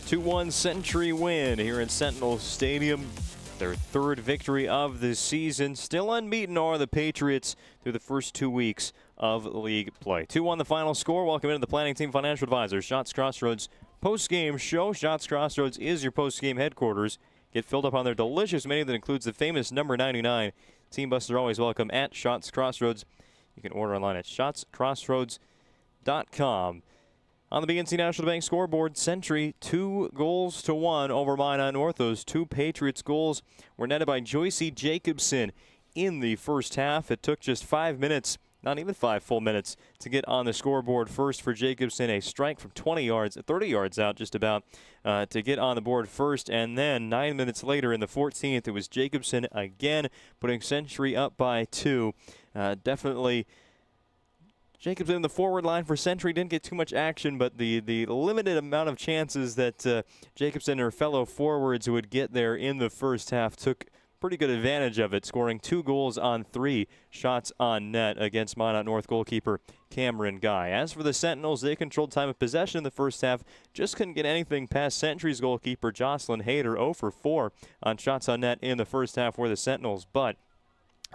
Two-1 Century win here in Sentinel Stadium. Their third victory of the season. Still unbeaten are the Patriots through the first 2 weeks of league play. 2-1 the final score. Welcome into the planning team financial advisors. Shots Crossroads post-game show. Shots Crossroads is your post-game headquarters. Get filled up on their delicious menu that includes the famous number 99. Team busts are always welcome at Shots Crossroads. You can order online at shotscrossroads.com. On the BNC National Bank scoreboard, Century 2-1 over Minot North. Those two Patriots goals were netted by Joycey Jacobson in the first half. It took just 5 minutes, not even 5 full minutes, to get on the scoreboard first for Jacobson. A strike from 20 yards, 30 yards out just about, to get on the board first. And then 9 minutes later in the 14th, it was Jacobson again, putting Century up by 2. Definitely Jacobson in the forward line for Century didn't get too much action, but the limited amount of chances that Jacobson and her fellow forwards would get there in the first half took pretty good advantage of it, scoring 2 goals on 3 shots on net against Minot North goalkeeper Cameron Guy. As for the Sentinels, they controlled time of possession in the first half, just couldn't get anything past Century's goalkeeper Jocelyn Hayter, 0 for 4 on shots on net in the first half for the Sentinels, but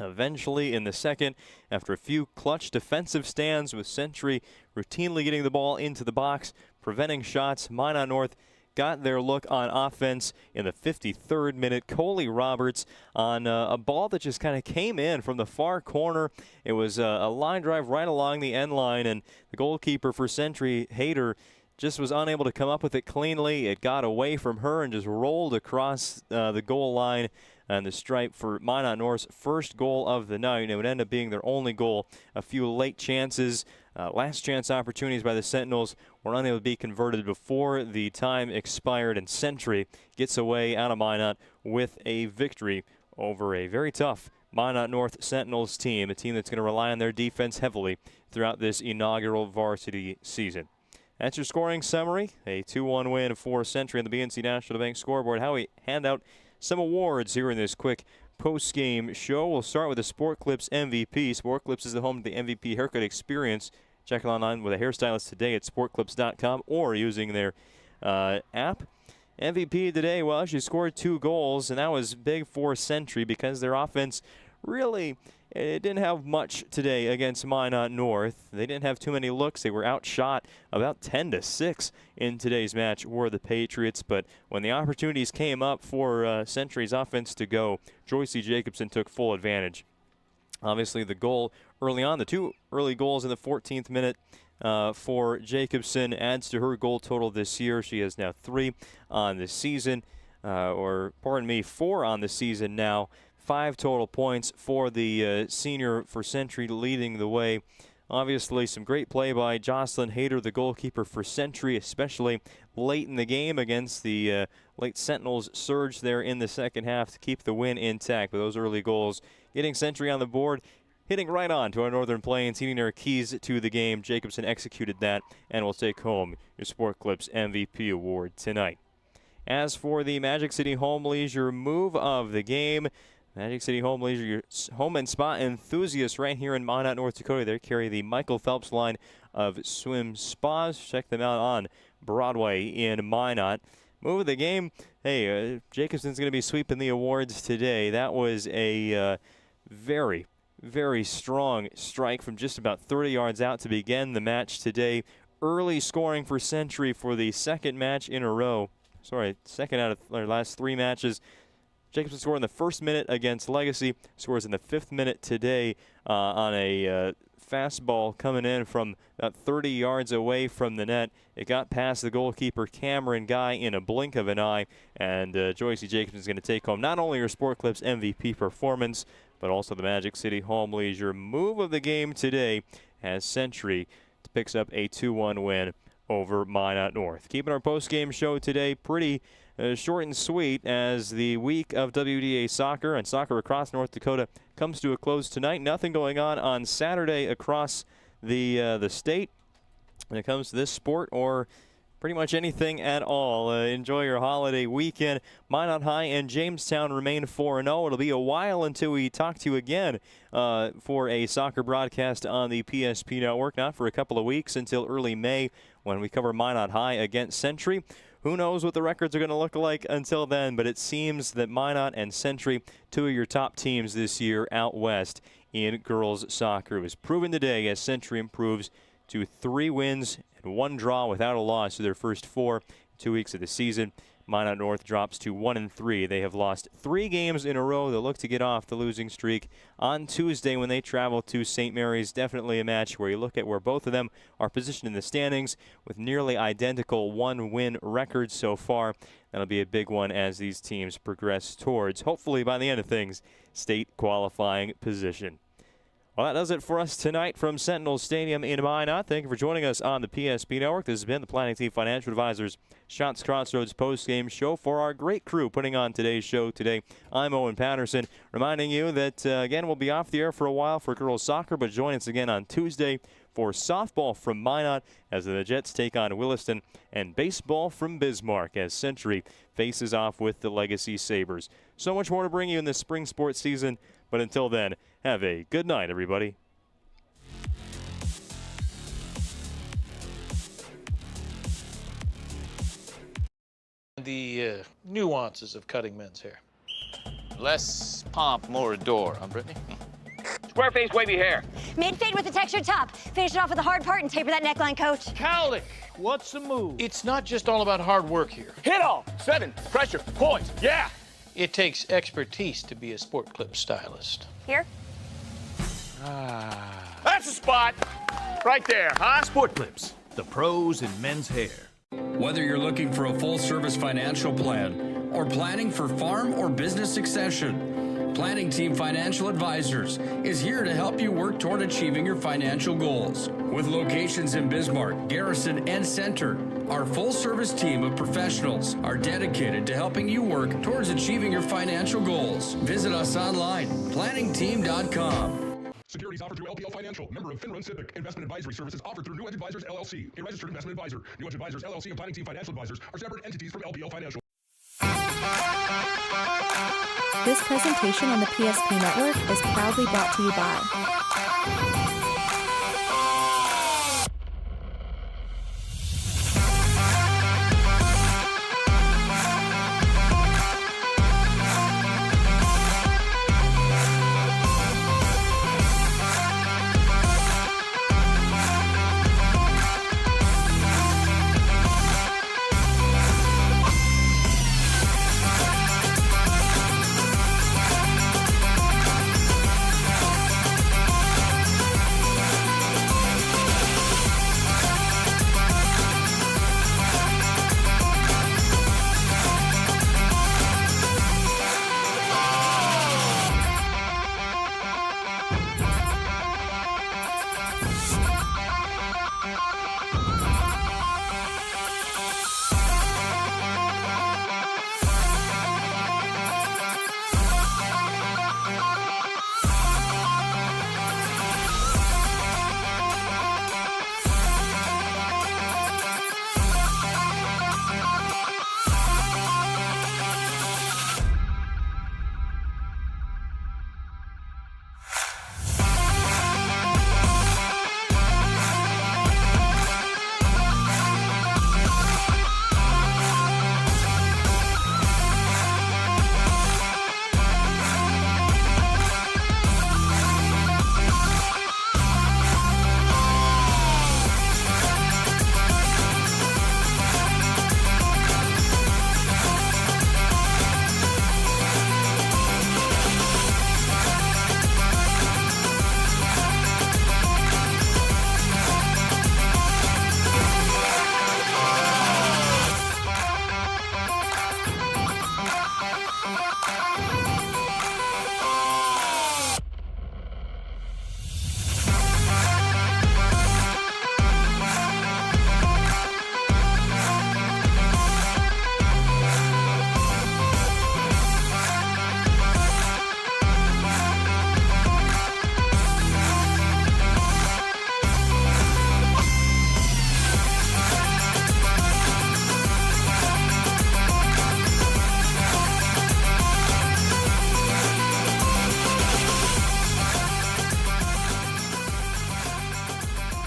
eventually in the second, after a few clutch defensive stands with Century routinely getting the ball into the box, preventing shots, Minot North got their look on offense in the 53rd minute. Coley Roberts on a ball that just kind of came in from the far corner. It was a line drive right along the end line, and the goalkeeper for Century, Hayter, just was unable to come up with it cleanly. It got away from her and just rolled across the goal line and the stripe for Minot North's first goal of the night. It would end up being their only goal. A few late chances, last chance opportunities by the Sentinels were unable to be converted before the time expired, and Century gets away out of Minot with a victory over a very tough Minot North Sentinels team, a team that's going to rely on their defense heavily throughout this inaugural varsity season. That's your scoring summary. A 2-1 win for Century on the BNC National Bank scoreboard. How we hand out some awards here in this quick post-game show. We'll start with the Sport Clips MVP. Sport Clips is the home to the MVP haircut experience. Check it online with a hairstylist today at sportclips.com or using their app. MVP today, well, she scored 2 goals, and that was big for Century because their offense really, it didn't have much today against Minot North. They didn't have too many looks. They were outshot about 10-6 in today's match were the Patriots. But when the opportunities came up for Century's offense to go, Joycey Jacobson took full advantage. Obviously, the goal early on, the 2 early goals in the 14th minute for Jacobson adds to her goal total this year. She has now 3 on the season, 4 on the season now. 5 total points for the senior for Century, leading the way. Obviously, some great play by Jocelyn Hayter, the goalkeeper for Century, especially late in the game against the late Sentinels surge there in the second half to keep the win intact with those early goals. Getting Century on the board, hitting right on to our Northern Plains, heating their keys to the game. Jacobson executed that and will take home your Sport Clips MVP award tonight. As for the Magic City Home Leisure move of the game, Magic City Home Leisure, your home and spa enthusiasts right here in Minot, North Dakota. They carry the Michael Phelps line of swim spas. Check them out on Broadway in Minot. Move of the game, hey, Jacobson's going to be sweeping the awards today. That was a very, very strong strike from just about 30 yards out to begin the match today. Early scoring for Century for the second match in a row. Second out of their last 3 matches. Jacobson scored in the first minute against Legacy, scores in the 5th minute today on a fastball coming in from about 30 yards away from the net. It got past the goalkeeper, Cameron Guy, in a blink of an eye, and Joyce Jacobson is going to take home not only her Sport Clips MVP performance, but also the Magic City Home Leisure move of the game today as Century picks up a 2-1 win over Minot North. Keeping our post-game show today pretty short and sweet as the week of WDA soccer and soccer across North Dakota comes to a close tonight. Nothing going on Saturday across the state when it comes to this sport or pretty much anything at all. Enjoy your holiday weekend. Minot High and Jamestown remain 4-0. It'll be a while until we talk to you again for a soccer broadcast on the PSP network. Not for a couple of weeks until early May when we cover Minot High against Century. Who knows what the records are going to look like until then, but it seems that Minot and Century, 2 of your top teams this year out west in girls soccer. It was proven today as Century improves to 3 wins and 1 draw without a loss to their first 4 2 weeks of the season. Minot North drops to 1-3. They have lost 3 games in a row. They'll look to get off the losing streak on Tuesday when they travel to St. Mary's. Definitely a match where you look at where both of them are positioned in the standings with nearly identical 1-win records so far. That'll be a big one as these teams progress towards, hopefully by the end of things, state qualifying position. Well, that does it for us tonight from Sentinel Stadium in Minot. Thank you for joining us on the PSP Network. This has been the Planning Team Financial Advisors Shots Crossroads post-game show. For our great crew putting on today's show today, I'm Owen Patterson, reminding you that, again, we'll be off the air for a while for girls soccer, but join us again on Tuesday for softball from Minot as the Jets take on Williston, and baseball from Bismarck as Century faces off with the Legacy Sabres. So much more to bring you in this spring sports season, but until then, have a good night, everybody. The nuances of cutting men's hair. Less pomp, more adore, huh, Brittany? Square face, wavy hair. Mid-fade with a textured top. Finish it off with the hard part and taper that neckline, coach. Cowlick, what's the move? It's not just all about hard work here. Hit all. 7. Pressure. Points. Yeah. It takes expertise to be a Sport Clip stylist. Here? That's the spot. Right there, huh? Sport Clips, the pros in men's hair. Whether you're looking for a full-service financial plan or planning for farm or business succession, Planning Team Financial Advisors is here to help you work toward achieving your financial goals. With locations in Bismarck, Garrison, and Center, our full-service team of professionals are dedicated to helping you work towards achieving your financial goals. Visit us online, planningteam.com. Securities offered through LPL Financial, member of Finrun Civic. Investment advisory services offered through New Edge Advisors, LLC, a registered investment advisor. New Edge Advisors, LLC, and Planning Team Financial Advisors are separate entities from LPL Financial. This presentation on the PSP Network is proudly brought to you by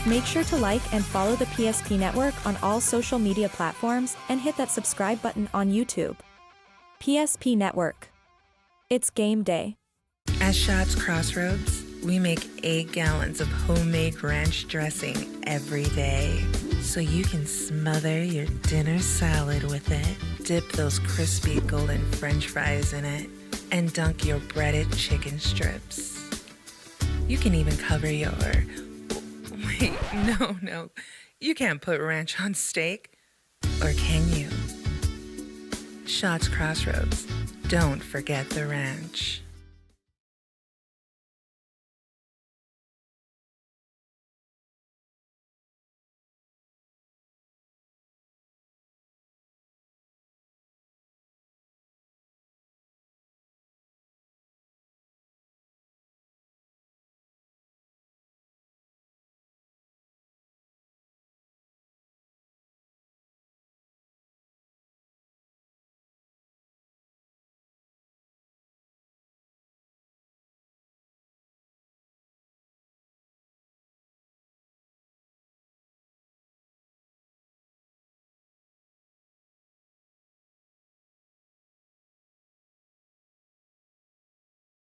Make sure to like and follow the PSP Network on all social media platforms and hit that subscribe button on YouTube. PSP Network. It's game day. At Shots Crossroads, we make 8 gallons of homemade ranch dressing every day, so you can smother your dinner salad with it, dip those crispy golden French fries in it, and dunk your breaded chicken strips. You can even cover your... Wait, no. You can't put ranch on steak. Or can you? Shots Crossroads. Don't forget the ranch.